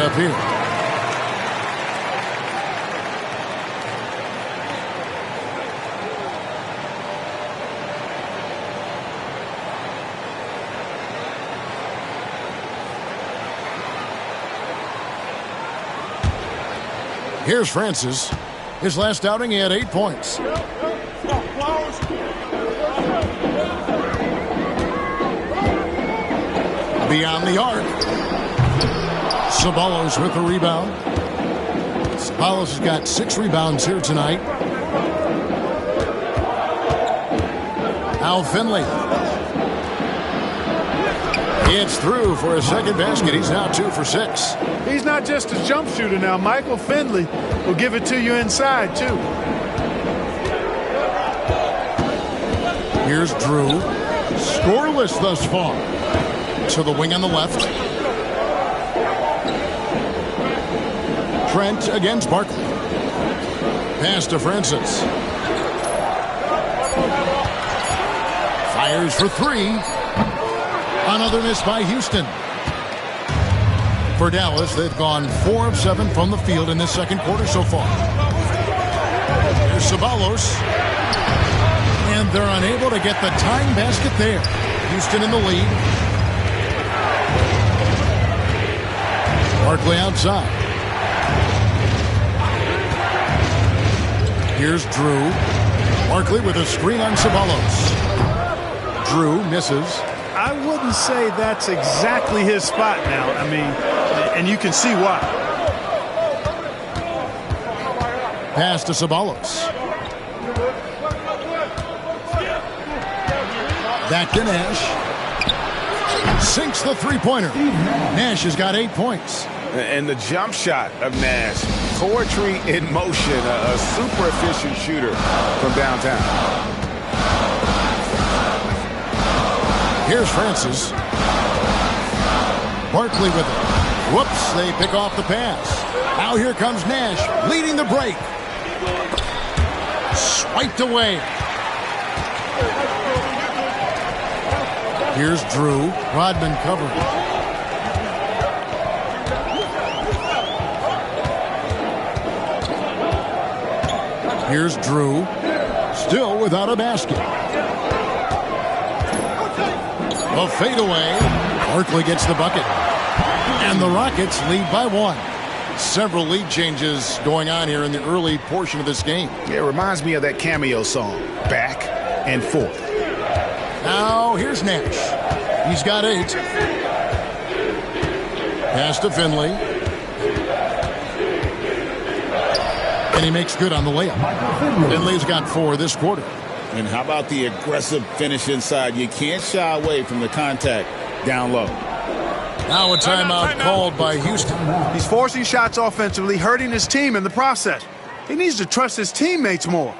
up here. Here's Francis. His last outing, he had 8 points. Beyond the arc. Ceballos with the rebound. Ceballos has got 6 rebounds here tonight. Al Finley. It's through for a second basket. He's now 2 for 6.
He's not just a jump shooter now. Michael Finley will give it to you inside, too.
Here's Drew. Scoreless thus far. To the wing on the left. Trent against Barkley. Pass to Francis. Fires for 3. Another miss by Houston. For Dallas, they've gone 4 of 7 from the field in this second quarter so far. Here's Ceballos. And they're unable to get the tying basket there. Houston in the lead. Barkley outside. Here's Drew. Barkley with a screen on Ceballos. Drew misses.
I wouldn't say that's exactly his spot now. I mean, and you can see why.
Pass to Ceballos. Back to Nash. Sinks the three-pointer. Nash has got 8 points.
And the jump shot of Nash. Poetry in motion. A super efficient shooter from downtown.
Here's Francis. Barkley with it. Whoops, they pick off the pass. Now here comes Nash, leading the break. Swiped away. Here's Drew. Rodman covering. Here's Drew. Still without a basket. A fadeaway. Barkley gets the bucket. And the Rockets lead by 1. Several lead changes going on here in the early portion of this game.
Yeah, it reminds me of that Cameo song, Back and Forth.
Now here's Nash. He's got 8. Pass to Finley. And he makes good on the layup. Finley's got 4 this quarter.
And how about the aggressive finish inside? You can't shy away from the contact down low.
Now a timeout called by Houston.
He's forcing shots offensively, hurting his team in the process. He needs to trust his teammates more.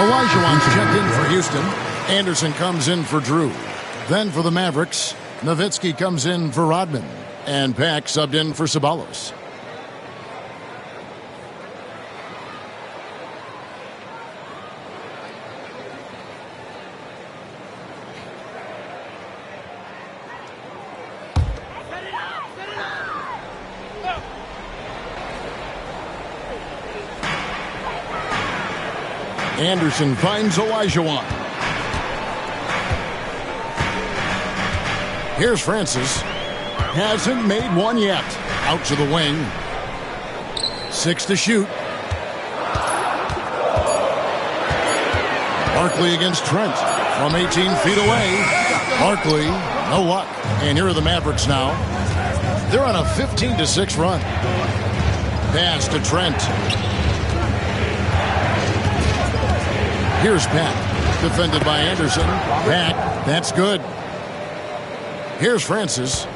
Olajuwon's checked in for Houston. Anderson comes in for Drew. Then for the Mavericks, Nowitzki comes in for Rodman, and Pack subbed in for Ceballos. Anderson finds Olajuwon. Here's Francis. Hasn't made one yet. Out to the wing. 6 to shoot. Barkley against Trent from 18 feet away. Barkley, no luck. And here are the Mavericks now. They're on a 15-6 run. Pass to Trent. Here's Pat, defended by Anderson. Pat, that's good. Here's Francis.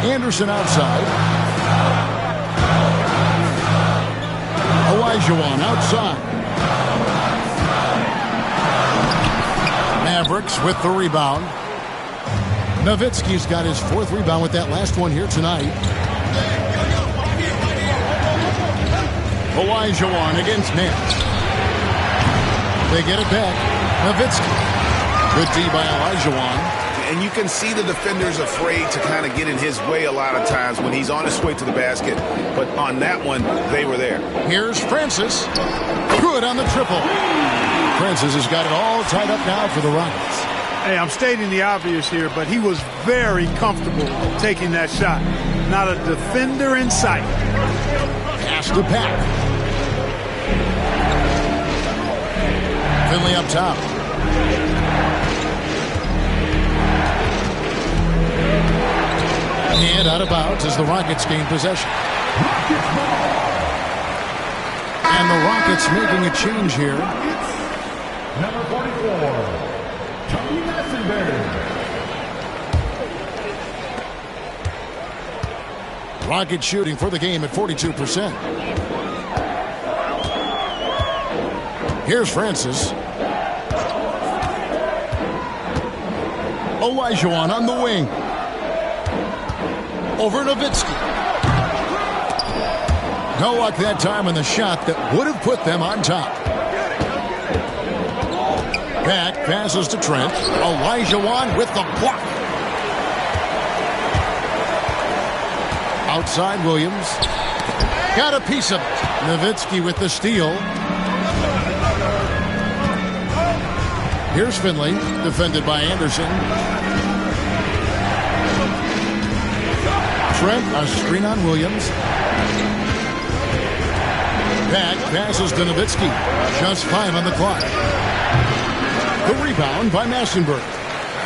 Anderson outside. Olajuwon outside. Mavericks with the rebound. Nowitzki's got his 4th rebound with that last one here tonight. Olajuwon against Nance. They get it back. Nowitzki. Good D by Olajuwon.
And you can see the defender's afraid to kind of get in his way a lot of times when he's on his way to the basket. But on that one, they were there.
Here's Francis. Good on the triple. Francis has got it all tied up now for the Rockets.
Hey, I'm stating the obvious here, but he was very comfortable taking that shot. Not a defender in sight.
Pass to Pack. Finley up top. And out of bounds as the Rockets gain possession. And the Rockets making a change here.
Number 44, Tony Massenberg.
Rockets shooting for the game at 42%. Here's Francis. Olajuwon on the wing. Over Nowitzki. No luck that time on the shot that would have put them on top. Back passes to Trent. Olajuwon with the block. Outside Williams. Got a piece of it. Nowitzki with the steal. Here's Finley, defended by Anderson. Trent, a screen on Williams. Back passes to Nowitzki. Just 5 on the clock. The rebound by Massenberg.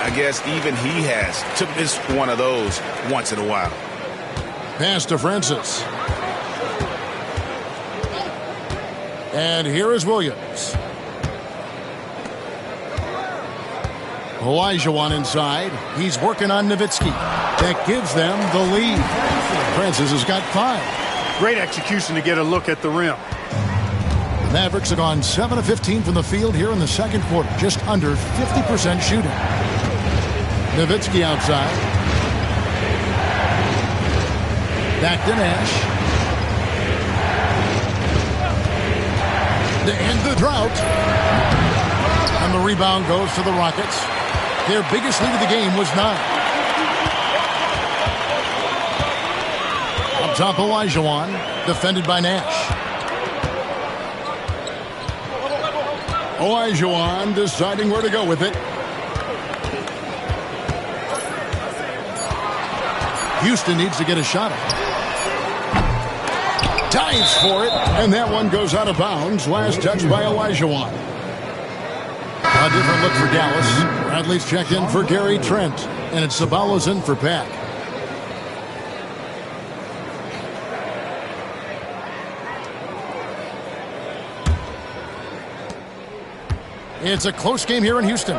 I guess even he has to miss one of those once in a while.
Pass to Francis. And here is Williams. Olajuwon inside. He's working on Nowitzki. That gives them the lead. Francis has got 5.
Great execution to get a look at the rim.
The Mavericks have gone 7 of 15 from the field here in the second quarter. Just under 50% shooting. Nowitzki outside. Back to Nash. To end the drought. And the rebound goes to the Rockets. Their biggest lead of the game was 9. Up top, Olajuwon, defended by Nash. Olajuwon deciding where to go with it. Houston needs to get a shot at it. Dives for it, and that one goes out of bounds. Last touch by Olajuwon. A different look for Dallas. Bradley's checked in for Gary Trent, and it's Ceballos in for Pack. It's a close game here in Houston.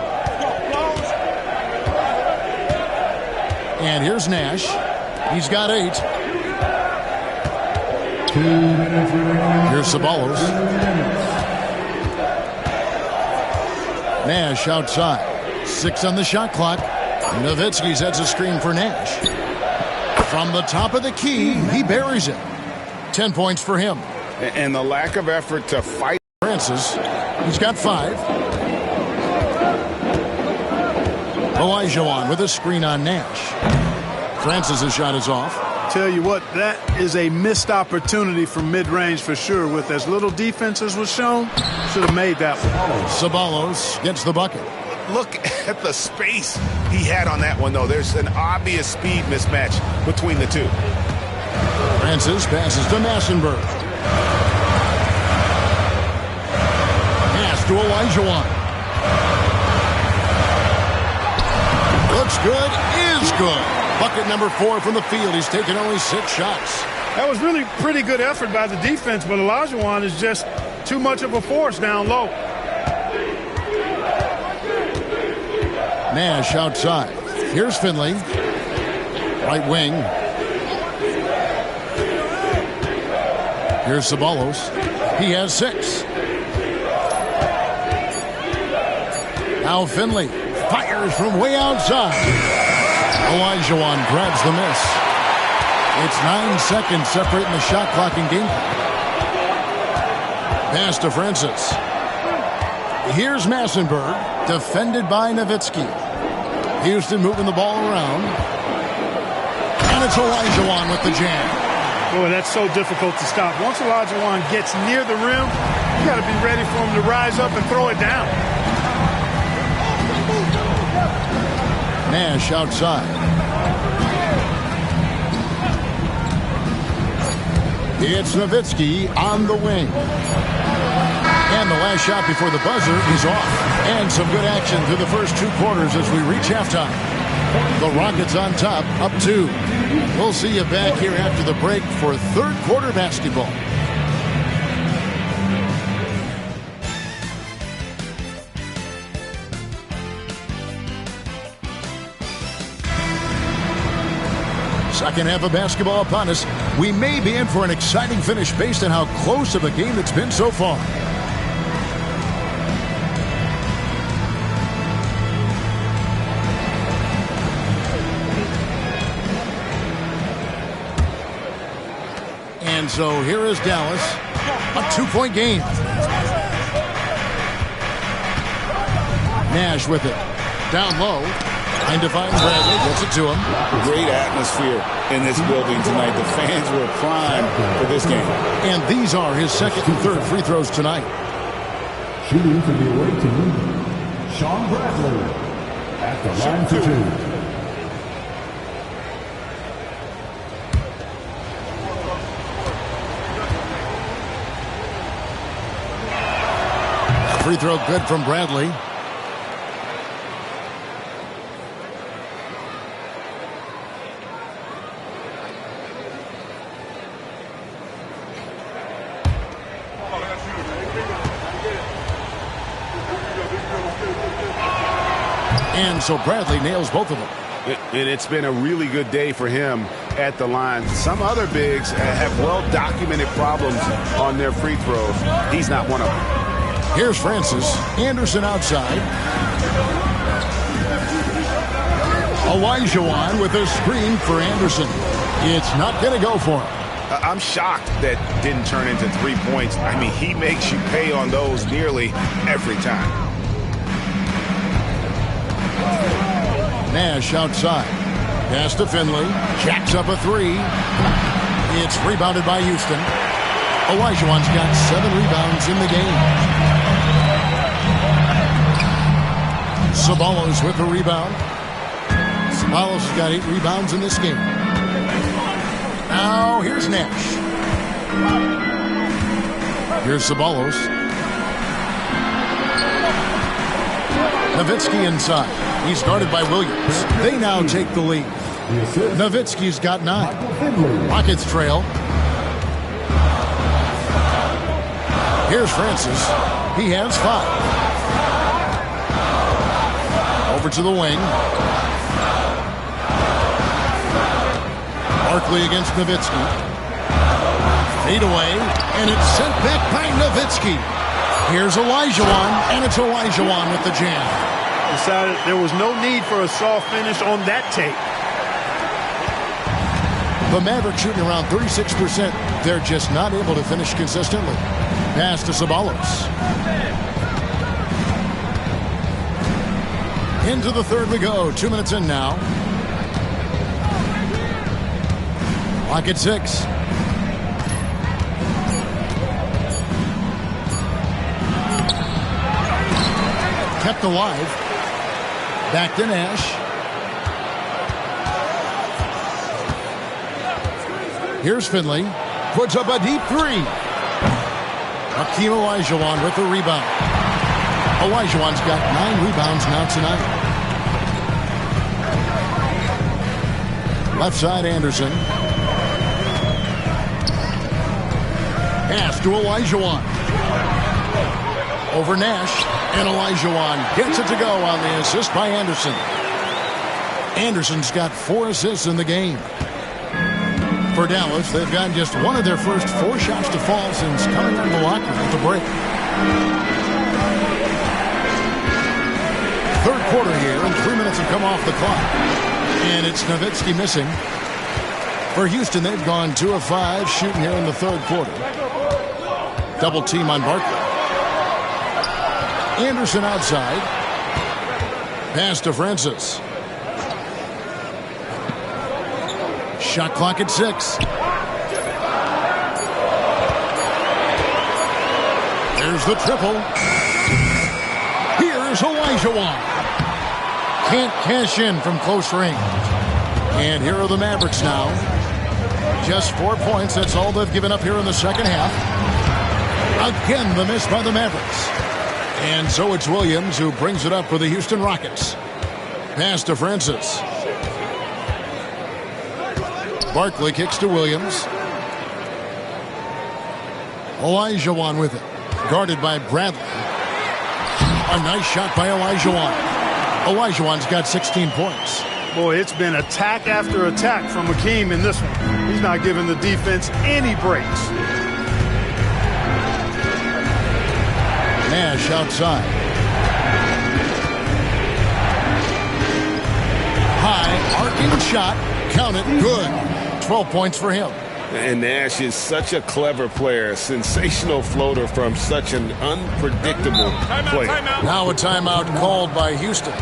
And here's Nash. He's got 8.
2 minutes remaining.
Here's Ceballos. Nash outside. 6 on the shot clock. Nowitzki sets a screen for Nash. From the top of the key, he buries it. 10 points for him.
And the lack of effort to fight.
Francis, he's got 5. Olajuwon with a screen on Nash. Francis' shot is off.
Tell you what, that is a missed opportunity from mid-range for sure. With as little defense as was shown, should have made that one.
Ceballos gets the bucket.
Look at the space he had on that one, though. There's an obvious speed mismatch between the two.
Francis passes to Massenberg. Pass to Olajuwon. Looks good, is good. Bucket number 4 from the field. He's taken only 6 shots.
That was really pretty good effort by the defense, but Olajuwon is just too much of a force down low.
Nash outside. Here's Finley. Right wing. Here's Ceballos. He has 6. Now Finley fires from way outside. Olajuwon grabs the miss. It's 9 seconds separating the shot clock and game clock. Pass to Francis. Here's Massenberg, defended by Nowitzki. Houston moving the ball around. And it's Olajuwon with the jam.
Boy, that's so difficult to stop. Once Olajuwon gets near the rim, you got to be ready for him to rise up and throw it down.
Nash outside. It's Nowitzki on the wing. And the last shot before the buzzer is off. And some good action through the first 2 quarters as we reach halftime. The Rockets on top, up 2. We'll see you back here after the break for third quarter basketball. Second half of basketball upon us. We may be in for an exciting finish based on how close of a game it's been so far. And so here is Dallas, a 2-point game. Nash with it. Down low. Trying to find Bradley. Gets it to him.
Great atmosphere in this building tonight. The fans were primed for this game.
And these are his second and third free throws tonight.
Shooting for the away team, Sean Bradley at the line for 2.
Free throw good from Bradley. And so Bradley nails both of them.
And it's been a really good day for him at the line. Some other bigs have well-documented problems on their free throws. He's not one of them.
Here's Francis. Anderson outside. Olajuwon with a screen for Anderson. It's not going to go for him.
I'm shocked that didn't turn into 3 points. I mean, he makes you pay on those nearly every time.
Nash outside. Pass to Finley. Jacks up a 3. It's rebounded by Houston. Olajuwon's got 7 rebounds in the game. Ceballos with the rebound. Ceballos has got 8 rebounds in this game. Now here's Nash. Here's Ceballos. Nowitzki inside. He's guarded by Williams. They now take the lead. Nowitzki's got 9. Rockets trail. Here's Francis. He has 5. Over to the wing. Barkley against Nowitzki. Fade away, and it's sent back by Nowitzki. Here's Olajuwon, and it's Olajuwon with the jam.
Decided there was no need for a soft finish on that tape.
The Mavericks shooting around 36%. They're just not able to finish consistently. Pass to Ceballos. Into the third we go. 2 minutes in now. Clock at 6. Kept alive. Back to Nash. Here's Finley. Puts up a deep three. Hakeem Olajuwon with the rebound. Olajuwon's got 9 rebounds now tonight. Left side, Anderson. Pass to Olajuwon. Over Nash. And Olajuwon gets it to go on the assist by Anderson. Anderson's got 4 assists in the game. For Dallas, they've gotten just one of their first 4 shots to fall since coming out of Milwaukee at the break. Third quarter here, and 3 minutes have come off the clock. And it's Nowitzki missing. For Houston, they've gone 2 of 5 shooting here in the third quarter. Double team on Barkley. Anderson outside. Pass to Francis. Shot clock at 6. There's the triple. Here's Olajuwon. Can't cash in from close range. And here are the Mavericks now. Just 4 points. That's all they've given up here in the second half. Again, the miss by the Mavericks. And so it's Williams who brings it up for the Houston Rockets. Pass to Francis. Barkley kicks to Williams. Olajuwon with it. Guarded by Bradley. A nice shot by Olajuwon. Olajuwon's got 16 points.
Boy, it's been attack after attack from Hakeem in this one. He's not giving the defense any breaks.
Nash outside. High, arcing shot. Count it. Good. 12 points for him.
And Nash is such a clever player. Sensational floater from such an unpredictable player.
Now a timeout called by Houston.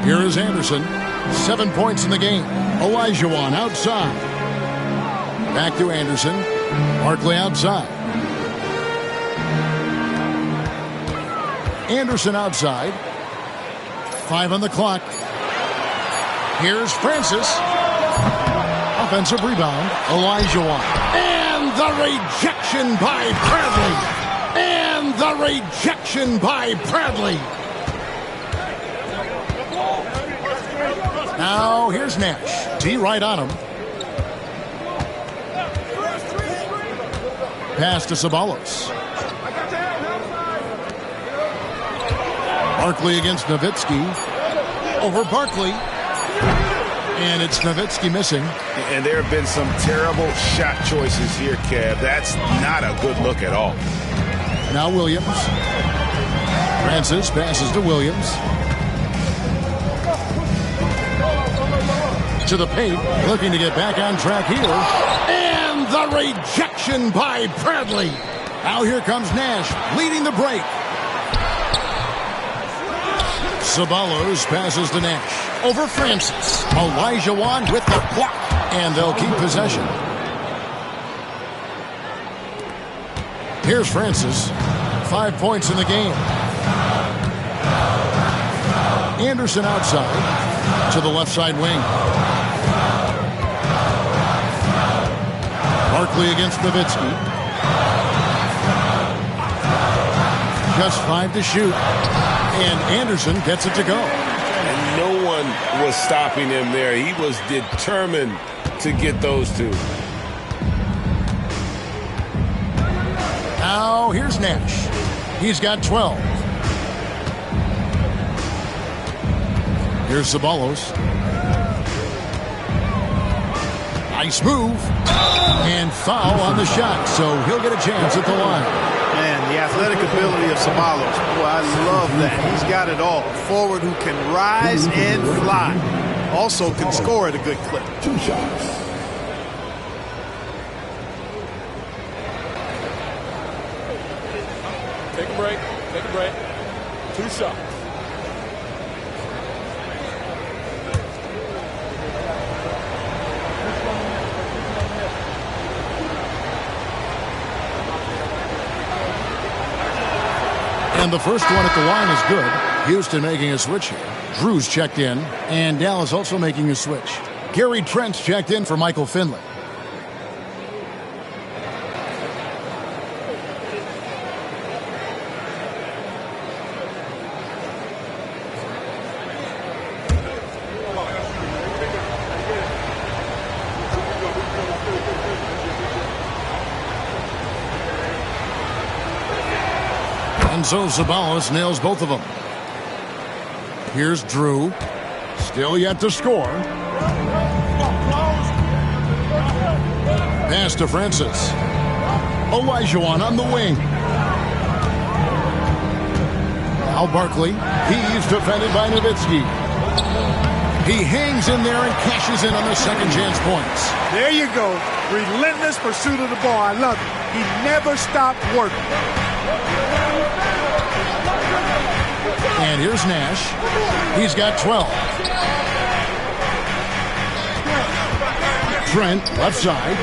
Here is Anderson. 7 points in the game. Olajuwon outside. Back to Anderson. Barkley outside. Anderson outside. 5 on the clock. Here's Francis. Offensive rebound. Olajuwon. And the rejection by Bradley. And the rejection by Bradley. Now, here's Nash. T right on him. Pass to Ceballos. Barkley against Nowitzki. Over Barkley. And it's Nowitzki missing.
And there have been some terrible shot choices here, Kev. That's not a good look at all.
Now Williams. Francis passes to Williams. To the paint, looking to get back on track here. And the rejection by Bradley. Now here comes Nash, leading the break. Ceballos passes to Nash. Over Francis. Olajuwon with the block. And they'll keep possession. Here's Francis. 5 points in the game. Anderson outside to the left side wing. Barkley against Nowitzki. Just 5 to shoot. And Anderson gets it to go.
And no one was stopping him there. He was determined to get those two.
Now here's Nash. He's got 12. Here's Ceballos. Nice move. And foul on the shot, so he'll get a chance at the line.
Man, the athletic ability of Ceballos. Boy, I love that. He's got it all. A forward who can rise and fly. Also can score at a good clip.
2 shots.
Take a break. Take a break. 2 shots.
And the first one at the line is good. Houston making a switch here. Drew's checked in, and Dallas also making a switch. Gary Trent's checked in for Michael Finley. And so Ceballos nails both of them. Here's Drew. Still yet to score. Pass to Francis. Olajuwon on the wing. Now Barkley. He's defended by Nowitzki. He hangs in there and cashes in on the second chance points.
There you go. Relentless pursuit of the ball. I love it. He never stopped working.
And here's Nash. He's got 12. Trent, left side.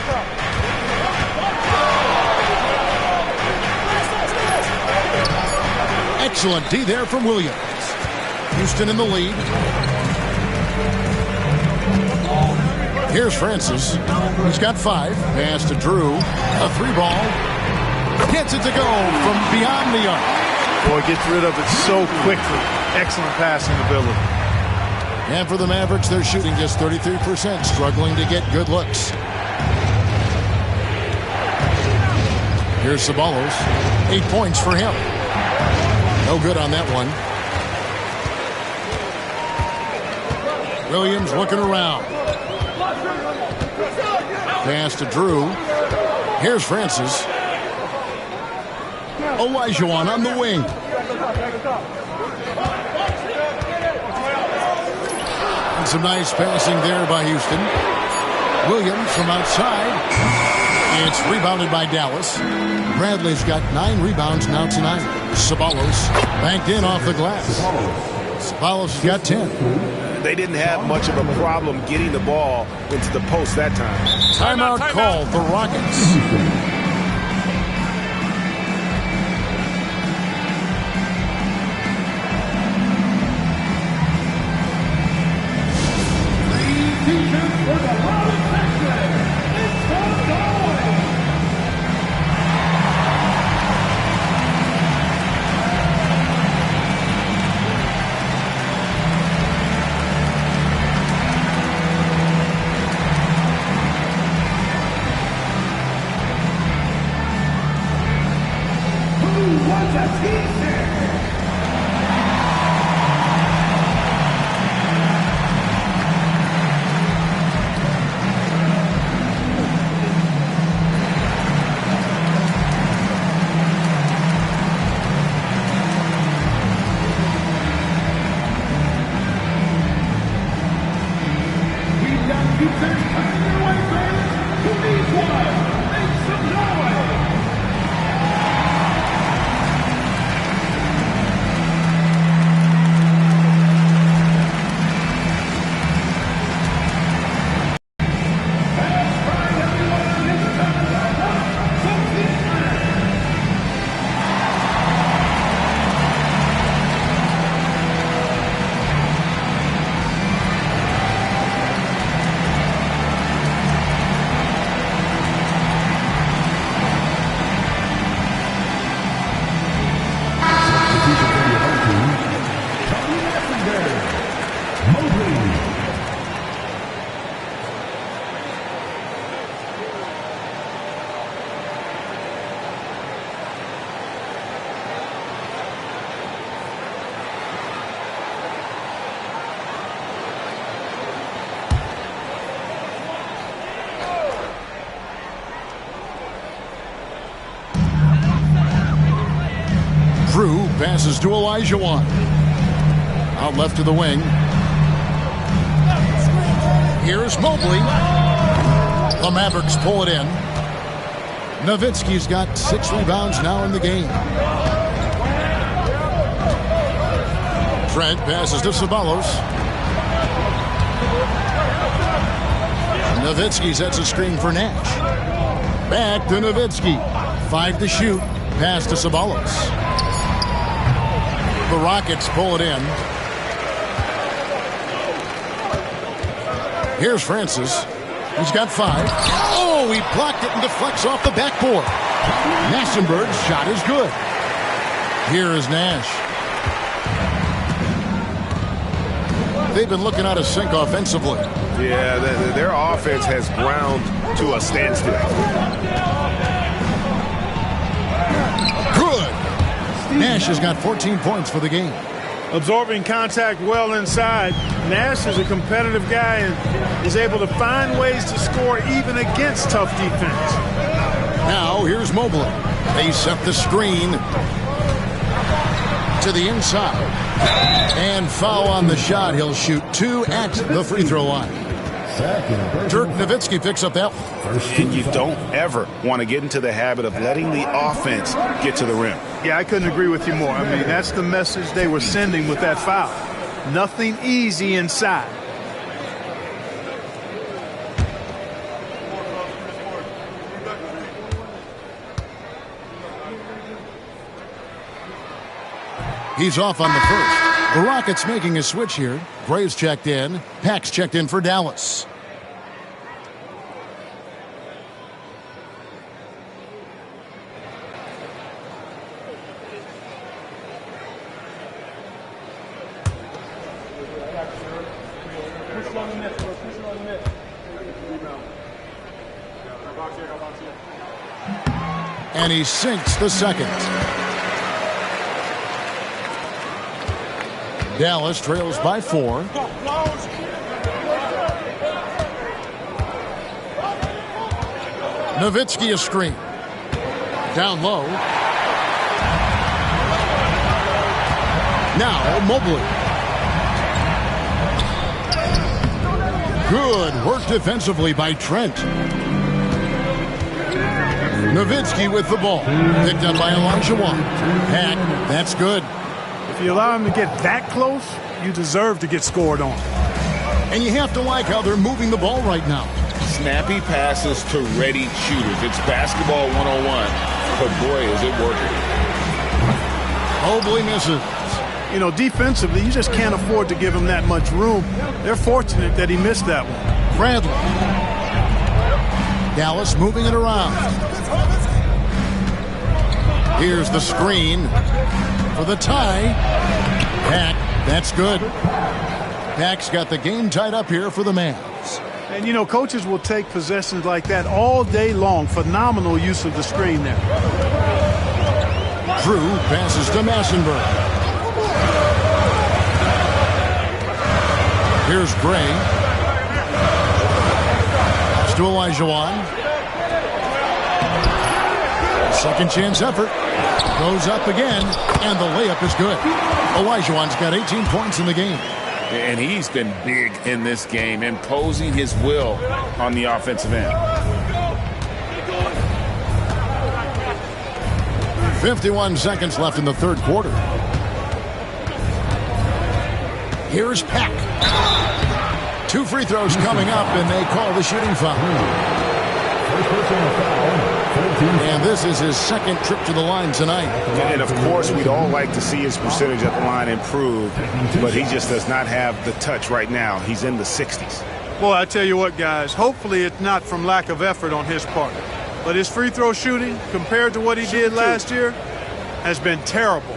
Excellent D there from Williams. Houston in the lead. Here's Francis. He's got 5. Pass to Drew. A 3-ball. Gets it to go from beyond the arc.
Boy, gets rid of it so quickly. Excellent passing ability.
And for the Mavericks, they're shooting just 33%, struggling to get good looks. Here's Ceballos. 8 points for him. No good on that one. Williams looking around. Pass to Drew. Here's Francis. Olajuwon on the wing. And some nice passing there by Houston. Williams from outside. It's rebounded by Dallas. Bradley's got 9 rebounds now tonight. Ceballos banked in off the glass. Ceballos has got 10.
They didn't have much of a problem getting the ball into the post that time.
Timeout called the Rockets. passes to Olajuwon. Out left to the wing. Here's Mobley. The Mavericks pull it in. Nowitzki's got 6 rebounds now in the game. Trent passes to Ceballos. Nowitzki sets a screen for Nash. Back to Nowitzki. 5 to shoot. Pass to Ceballos. The Rockets pull it in. Here's Francis. He's got 5. Oh, he blocked it and deflects off the backboard. Nassenberg's shot is good. Here is Nash. They've been looking out of sync offensively.
Yeah, their offense has ground to a standstill.
Good. Nash has got 14 points for the game.
Absorbing contact well inside. Nash is a competitive guy and is able to find ways to score even against tough defense.
Now here's Mobley. They set the screen to the inside. And foul on the shot. He'll shoot 2 at the free throw line. Dirk Nowitzki picks up that one.
And you don't ever want to get into the habit of letting the offense get to the rim.
Yeah, I couldn't agree with you more. I mean, that's the message they were sending with that foul. Nothing easy inside.
He's off on the first. The Rockets making a switch here. Graves checked in. Pax checked in for Dallas. And he sinks the second. Dallas trails by 4. Nowitzki a screen. Down low. Now Mobley. Good work defensively by Trent. Nowitzki with the ball. Picked up by Olajuwon. Hack, that's good.
If you allow him to get that close, you deserve to get scored on.
And you have to like how they're moving the ball right now.
Snappy passes to ready shooters. It's basketball 101, but boy, is it working.
Mobley misses.
You know, defensively, you just can't afford to give him that much room. They're fortunate that he missed that one.
Bradley. Dallas moving it around. Here's the screen for the tie. Pack, that's good. Pack's got the game tied up here for the Mavs.
And, you know, coaches will take possessions like that all day long. Phenomenal use of the screen there.
Drew passes to Massenberg. Here's Gray. It's to Olajuwon. Second chance effort. Goes up again, and the layup is good. Olajuwon's got 18 points in the game.
And he's been big in this game, imposing his will on the offensive end.
51 seconds left in the third quarter. Here's Pack. 2 free throws coming up, and they call the shooting foul. And this is his second trip to the line tonight.
And, of course, we'd all like to see his percentage at the line improve, but he just does not have the touch right now. He's in the 60s.
Boy, I tell you what, guys, hopefully it's not from lack of effort on his part. But his free throw shooting, compared to what he did last year, has been terrible.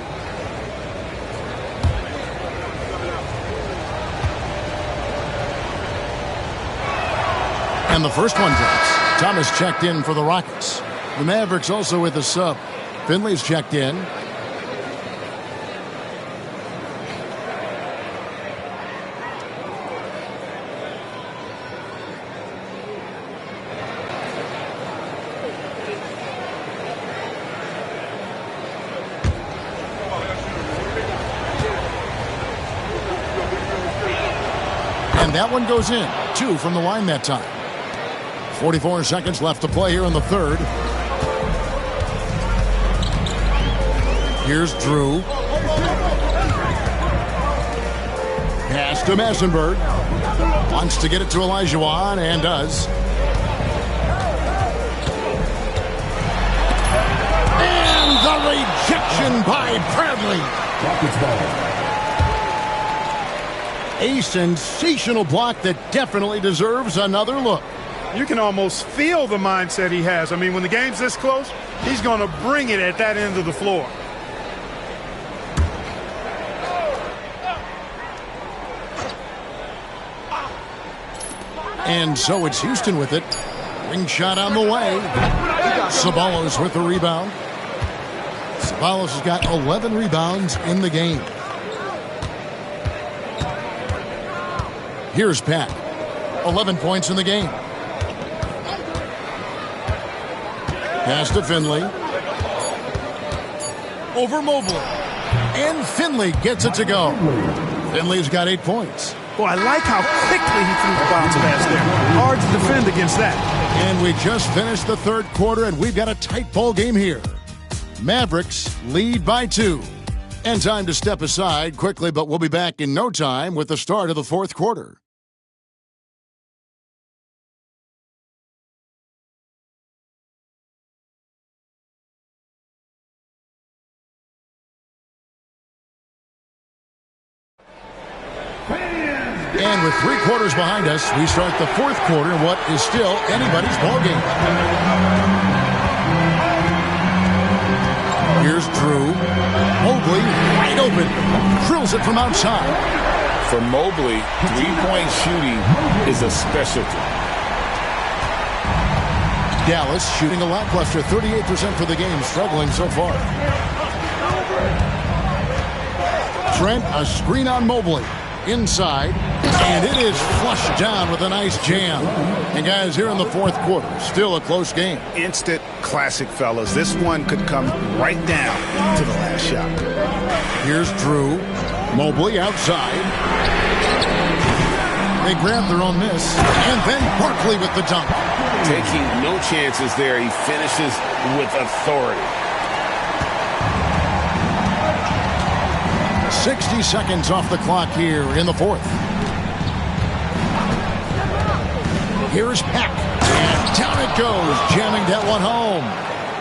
And the first one drops. Thomas checked in for the Rockets. The Mavericks also with a sub. Finley's checked in. And that one goes in. 2 from the line that time. 44 seconds left to play here in the third. Here's Drew. Pass to Massenberg. Wants to get it to Olajuwon and does. And the rejection by Bradley.
Rockets ball.
A sensational block that definitely deserves another look.
You can almost feel the mindset he has. I mean, when the game's this close, he's going to bring it at that end of the floor.
And so it's Houston with it. Ring shot on the way. Ceballos with the rebound. Ceballos has got 11 rebounds in the game. Here's Pat. 11 points in the game. Pass to Finley. Over Mobley. And Finley gets it to go. Finley's got 8 points.
Boy, I like how quickly he threw the bounce pass there. Hard to defend against that.
And we just finished the third quarter, and we've got a tight ball game here. Mavericks lead by 2. And time to step aside quickly, but we'll be back in no time with the start of the fourth quarter. And with 3 quarters behind us, we start the fourth quarter in what is still anybody's ballgame. Here's Drew. Mobley wide open. Drills it from outside.
For Mobley, three-point shooting is a specialty.
Dallas shooting a lackluster 38% for the game, struggling so far. Trent, a screen on Mobley. Inside, and it is flushed down with a nice jam. And guys, here in the fourth quarter, still a close game.
Instant classic, fellas. This one could come right down to the last shot.
Here's Drew. Mobley outside. They grab their own miss, and then Barkley with the dunk.
Taking no chances there. He finishes with authority.
60 seconds off the clock here in the fourth. Here's Peck. And down it goes, jamming that one home.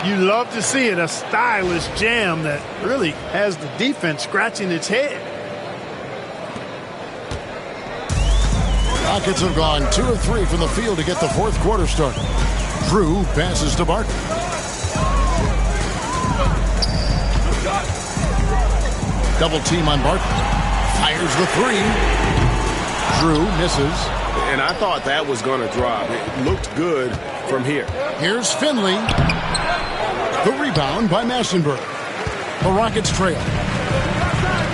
You love to see it, a stylish jam that really has the defense scratching its head.
Rockets have gone 2 of 3 from the field to get the fourth quarter started. Drew passes to Barkley. Double team on Barkley. Fires the 3. Drew misses.
And I thought that was going to drop. It looked good from here.
Here's Finley. The rebound by Massenberg. The Rockets trail.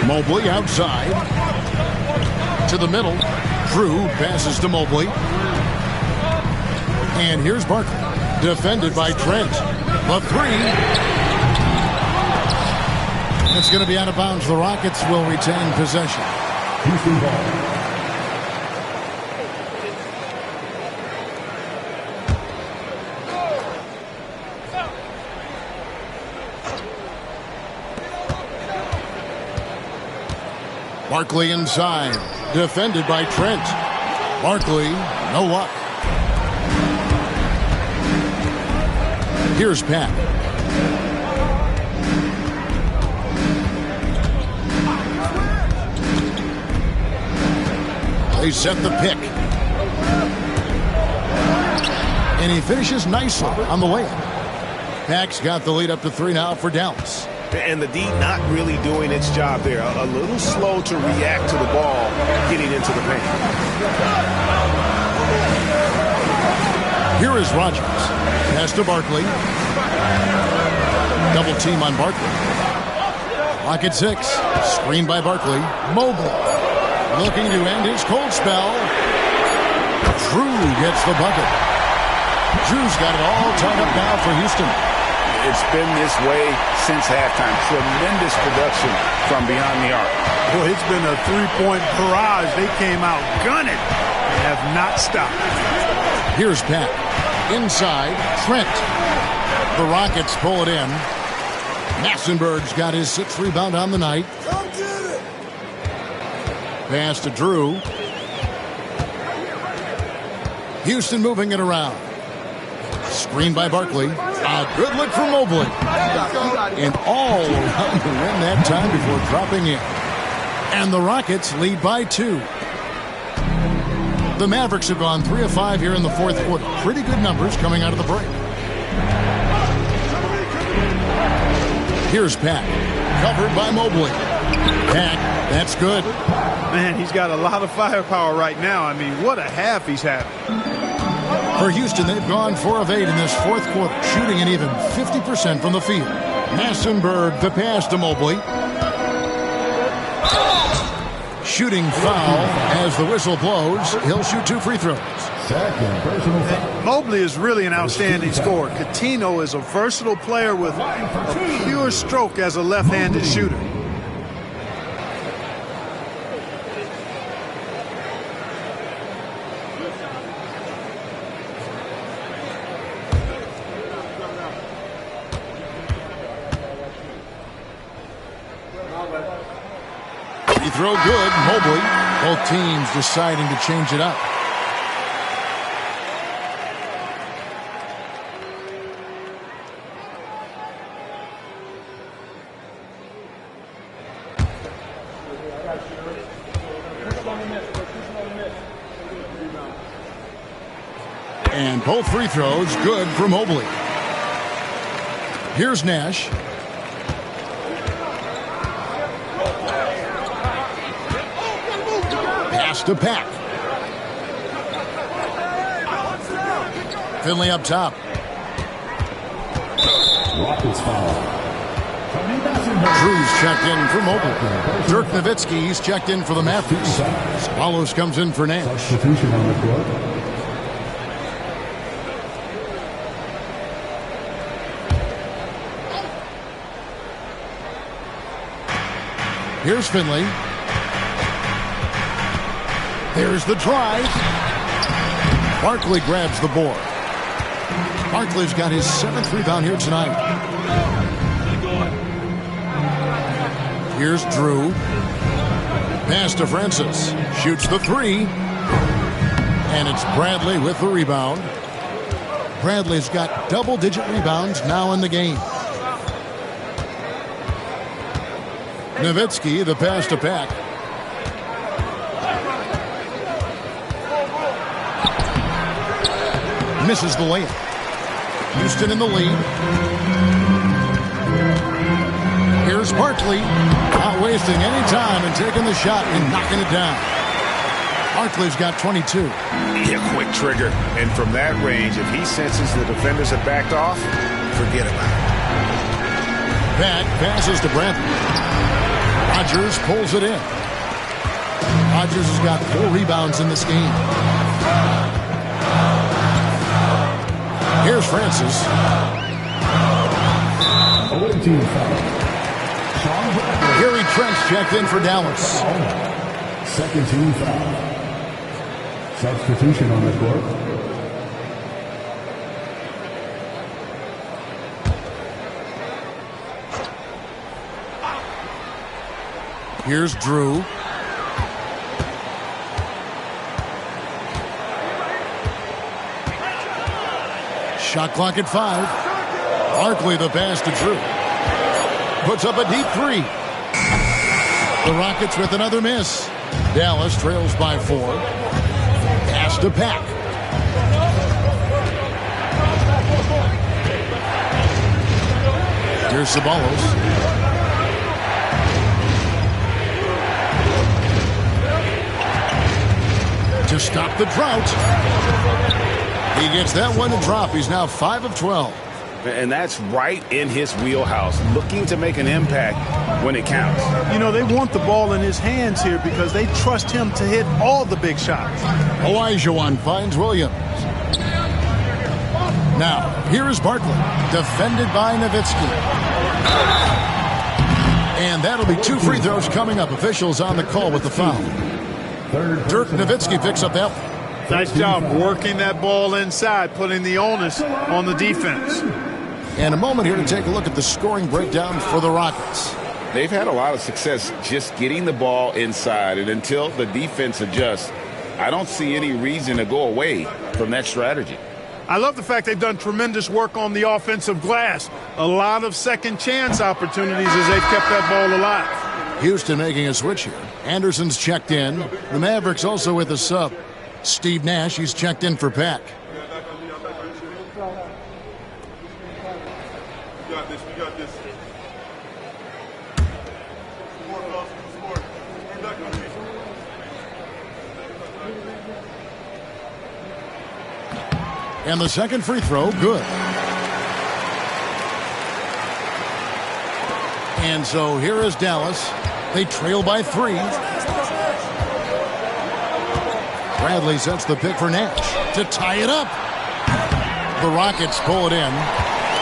Mobley outside. To the middle. Drew passes to Mobley. And here's Barkley. Defended by Trent. The 3. It's going to be out of bounds. The Rockets will retain possession.
Houston ball.
Barkley inside. Defended by Trent. Barkley, no luck. Here's Pat. They set the pick. And he finishes nicely on the layup. Pack's got the lead up to 3 now for Dallas.
And the D not really doing its job there. A little slow to react to the ball getting into the paint.
Here is Rogers. Pass to Barkley. Double team on Barkley. Clock at 6. Screen by Barkley. Mobley. Looking to end his cold spell. Drew gets the bucket. Drew's got it all tied up now for Houston.
it's been this way since halftime. Tremendous production from behind the arc.
Boy, it's been a three-point barrage. They came out gunning and have not stopped.
Here's Pat. Inside, Trent. The Rockets pull it in. Massenberg's got his 6th rebound on the night. Pass to Drew. Houston moving it around. Screen by Barkley. A good look from Mobley. And all around the rim that time before dropping in. And the Rockets lead by 2. The Mavericks have gone 3 of 5 here in the 4th quarter. Pretty good numbers coming out of the break. Here's Pat. Covered by Mobley. Pat, that's good.
Man, he's got a lot of firepower right now. I mean, what a half he's having.
For Houston, they've gone 4 of 8 in this 4th quarter, shooting an even 50% from the field. Massenberg, the pass to Mobley. Shooting foul as the whistle blows. He'll shoot 2 free throws.
Mobley is really an outstanding scorer. Coutinho is a versatile player with a pure stroke as a left-handed shooter.
Free throw good, Mobley. Both teams deciding to change it up. And both free throws good for Mobley. Here's Nash. Pass to Pack. Finley up top.
Rockets foul.
Drew's checked in for Mobley. Dirk Nowitzki's checked in for the Mavericks. Swallows comes in for Nash.
Substitution on the court.
Here's Finley. There's the drive. Barkley grabs the board. Barkley's got his 7th rebound here tonight. Here's Drew. Pass to Francis. Shoots the 3. And it's Bradley with the rebound. Bradley's got double-digit rebounds now in the game. Nowitzki, the pass to Pack. Misses the layup. Houston in the lead. Here's Barkley. Not wasting any time and taking the shot and knocking it down. Barkley's got 22.
Yeah, quick trigger. And from that range, if he senses the defenders have backed off, forget about it.
Pack passes to Bradley. Rodgers pulls it in. Rodgers has got 4 rebounds in this game. Here's Francis. Gary Trent's checked in for Dallas.
Second team foul. Substitution on the court.
Here's Drew. Shot clock at 5. Barkley the pass to Drew. Puts up a deep 3. The Rockets with another miss. Dallas trails by 4. Pass to Pack. Here's Ceballos. To stop the drought. He gets that one to drop. He's now 5 of 12.
And that's right in his wheelhouse, looking to make an impact when it counts.
You know, they want the ball in his hands here because they trust him to hit all the big shots.
Olajuwon finds Williams. Now, here is Barkley, defended by Nowitzki. And that'll be 2 free throws coming up. Officials on the call with the foul. Dirk Nowitzki picks up that one.
Nice job working that ball inside, putting the onus on the defense.
And a moment here to take a look at the scoring breakdown for the Rockets.
They've had a lot of success just getting the ball inside, and until the defense adjusts, I don't see any reason to go away from that strategy.
I love the fact they've done tremendous work on the offensive glass. A lot of second chance opportunities as they've kept that ball alive.
Houston making a switch here. Anderson's checked in. The Mavericks also with a sub. Steve Nash, he's checked in for Pack. And the second free throw, good. And so here is Dallas. They trail by 3. Bradley sets the pick for Nash to tie it up. The Rockets pull it in.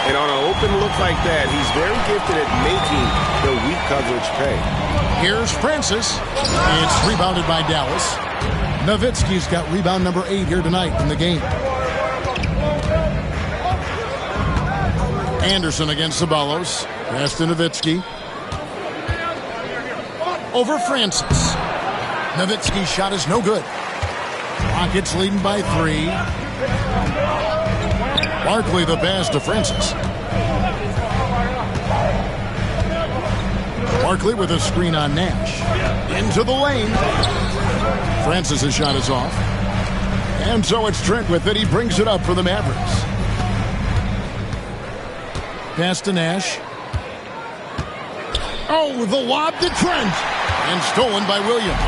And on an open look like that, he's very gifted at making the weak coverage pay.
Here's Francis. It's rebounded by Dallas. Nowitzki's got rebound number 8 here tonight in the game. Anderson against Ceballos. Pass to Nowitzki. Over Francis. Nowitzki's shot is no good. Rockets leading by 3. Barkley the pass to Francis. Barkley with a screen on Nash. Into the lane. Francis' shot is off. And so it's Trent with it. He brings it up for the Mavericks. Pass to Nash. Oh, the lob to Trent. And stolen by Williams.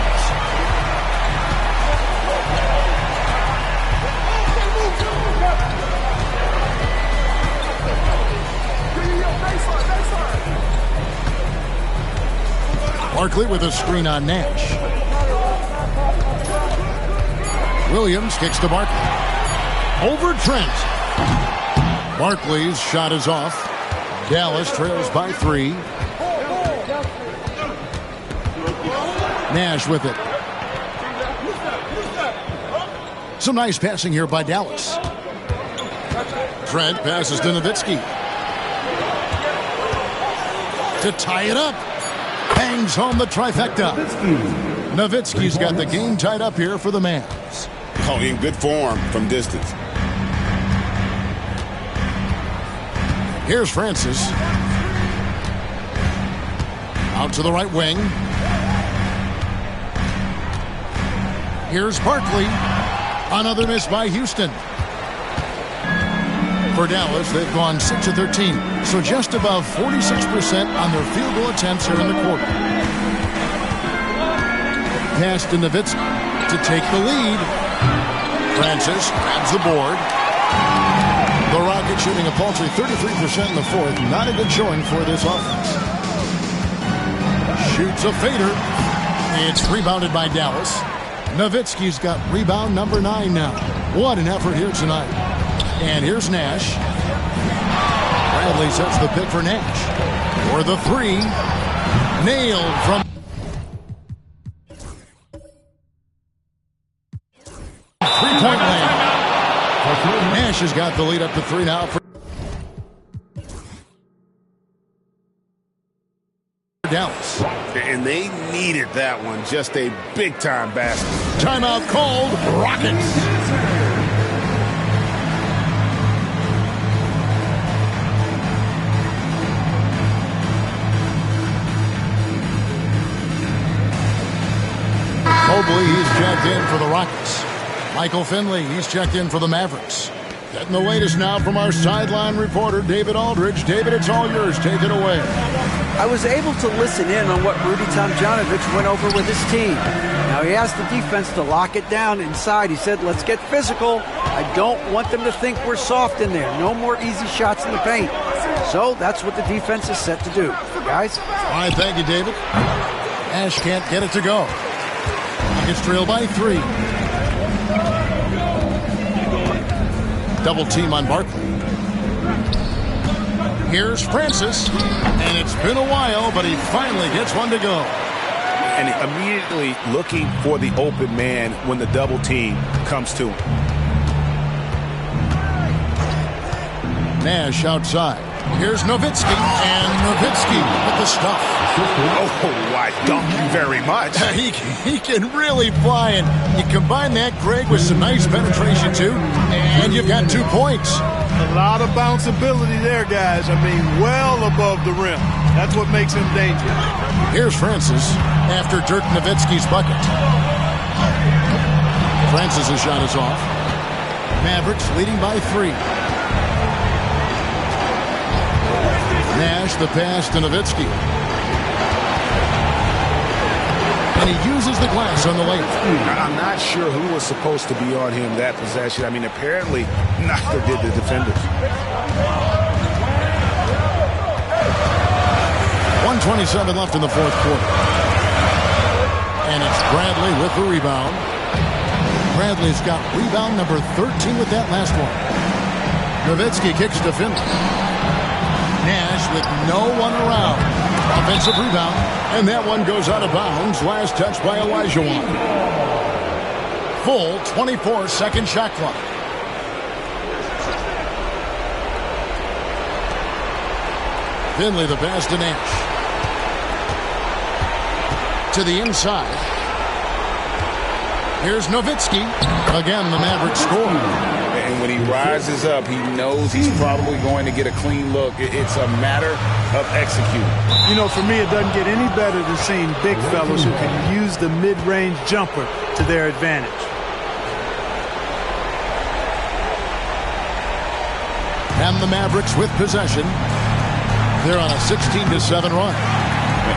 Barkley with a screen on Nash. Williams kicks to Barkley. Over Trent. Barkley's shot is off. Dallas trails by 3. Nash with it. Some nice passing here by Dallas. Trent passes to Nowitzki. To tie it up. Hangs home the trifecta. Nowitzki's got the game tied up here for the Mavs.
Oh, in good form from distance.
Here's Francis. Out to the right wing. Here's Barkley. Another miss by Houston. For Dallas, they've gone 6 of 13. So just above 46% on their field goal attempts here in the quarter. Pass to Nowitzki to take the lead. Francis grabs the board. The Rockets shooting a paltry 33% in the fourth. Not a good showing for this offense. Shoots a fader. It's rebounded by Dallas. Nowitzki's got rebound number 9 now. What an effort here tonight. And here's Nash. Bradley sets the pick for Nash. For the 3. Nailed from 3-point land. Nash has got the lead up to 3 now for Dallas.
And they needed that one. Just a big-time basket.
Timeout called. Rockets. Mobley, he's checked in for the Rockets. Michael Finley, he's checked in for the Mavericks. Getting the latest now from our sideline reporter, David Aldridge. David, it's all yours. Take it away.
I was able to listen in on what Rudy Tomjanovich went over with his team. Now, he asked the defense to lock it down inside. He said, let's get physical. I don't want them to think we're soft in there. No more easy shots in the paint. So that's what the defense is set to do. Guys?
All right, thank you, David. Nash can't get it to go. Rockets trail by 3. Double team on Barkley. Here's Francis, and it's been a while, but he finally gets one to go.
And immediately looking for the open man when the double team comes to him.
Nash outside. Here's Nowitzki, and Nowitzki with the stuff.
Oh, I thank you very much.
He can really fly, and you combine that, Greg, with some nice penetration, too, and you've got 2 points.
A lot of bounceability there, guys. I mean, well above the rim. That's what makes him dangerous.
Here's Francis after Dirk Nowitzki's bucket. Francis' shot is off. Mavericks leading by 3. Nash the pass to Nowitzki. And he uses the glass on the layup.
I'm not sure who was supposed to be on him that possession. I mean, apparently neither did the defenders.
1:27 left in the fourth quarter. And it's Bradley with the rebound. Bradley's got rebound number 13 with that last one. Nowitzki kicks to Finley. Nash with no one around. Offensive rebound, and that one goes out of bounds. Last touch by Olajuwon. Full 24-second shot clock. Finley the pass to Nash. To the inside. Here's Nowitzki. Again, the Mavericks score.
And when he rises up, he knows he's probably going to get a clean look. It's a matter of executing.
You know, for me, it doesn't get any better than seeing big fellas who can use the mid-range jumper to their advantage.
And the Mavericks with possession. They're on a 16-7 run.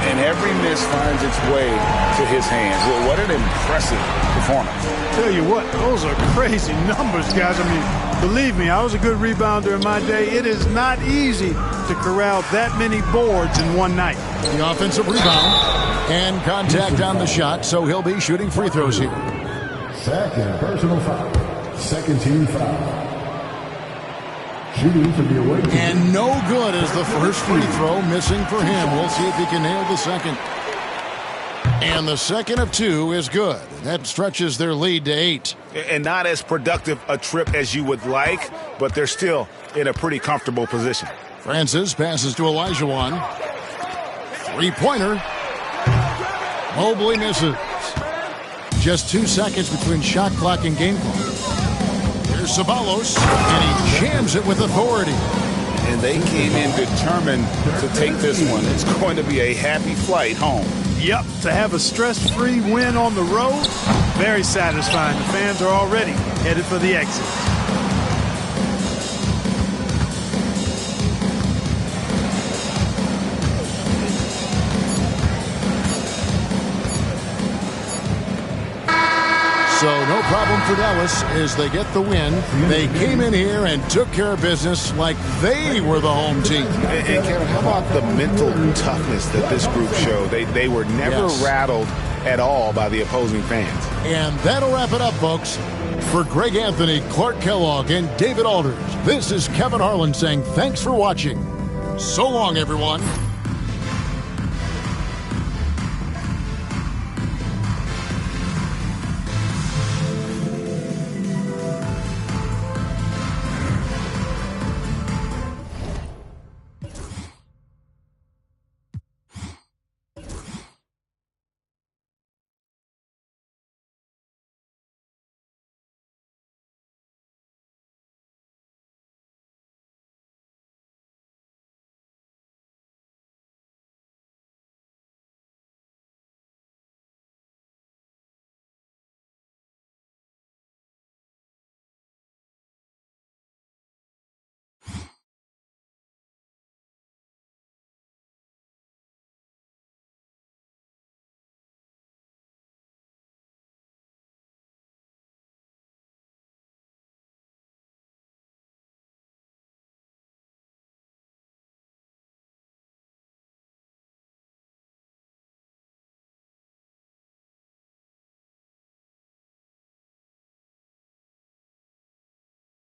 And every miss finds its way to his hands. Well, what an impressive performance.
Tell you what, those are crazy numbers, guys. I mean, believe me, I was a good rebounder in my day. It is not easy to corral that many boards in one night.
The offensive rebound and contact on the shot, so he'll be shooting free throws here.
Second personal foul. Second team foul. Shooting to the away team.
And no good is the first free throw, missing for him. We'll see if he can nail the second. And the second of 2 is good. That stretches their lead to 8.
And not as productive a trip as you would like, but they're still in a pretty comfortable position.
Francis passes to Olajuwon. Three-pointer. Mobley misses. Just 2 seconds between shot clock and game clock. Here's Ceballos, and he jams it with authority.
And they came in determined to take this one. It's going to be a happy flight home.
Yep, to have a stress-free win on the road, very satisfying. The fans are already headed for the exit.
So no problem for Dallas as they get the win. They came in here and took care of business like they were the home team.
And Kevin, how about the mental toughness that this group showed? They were never rattled at all by the opposing fans.
And that'll wrap it up, folks. For Greg Anthony, Clark Kellogg, and David Aldridge, this is Kevin Harlan saying thanks for watching. So long, everyone.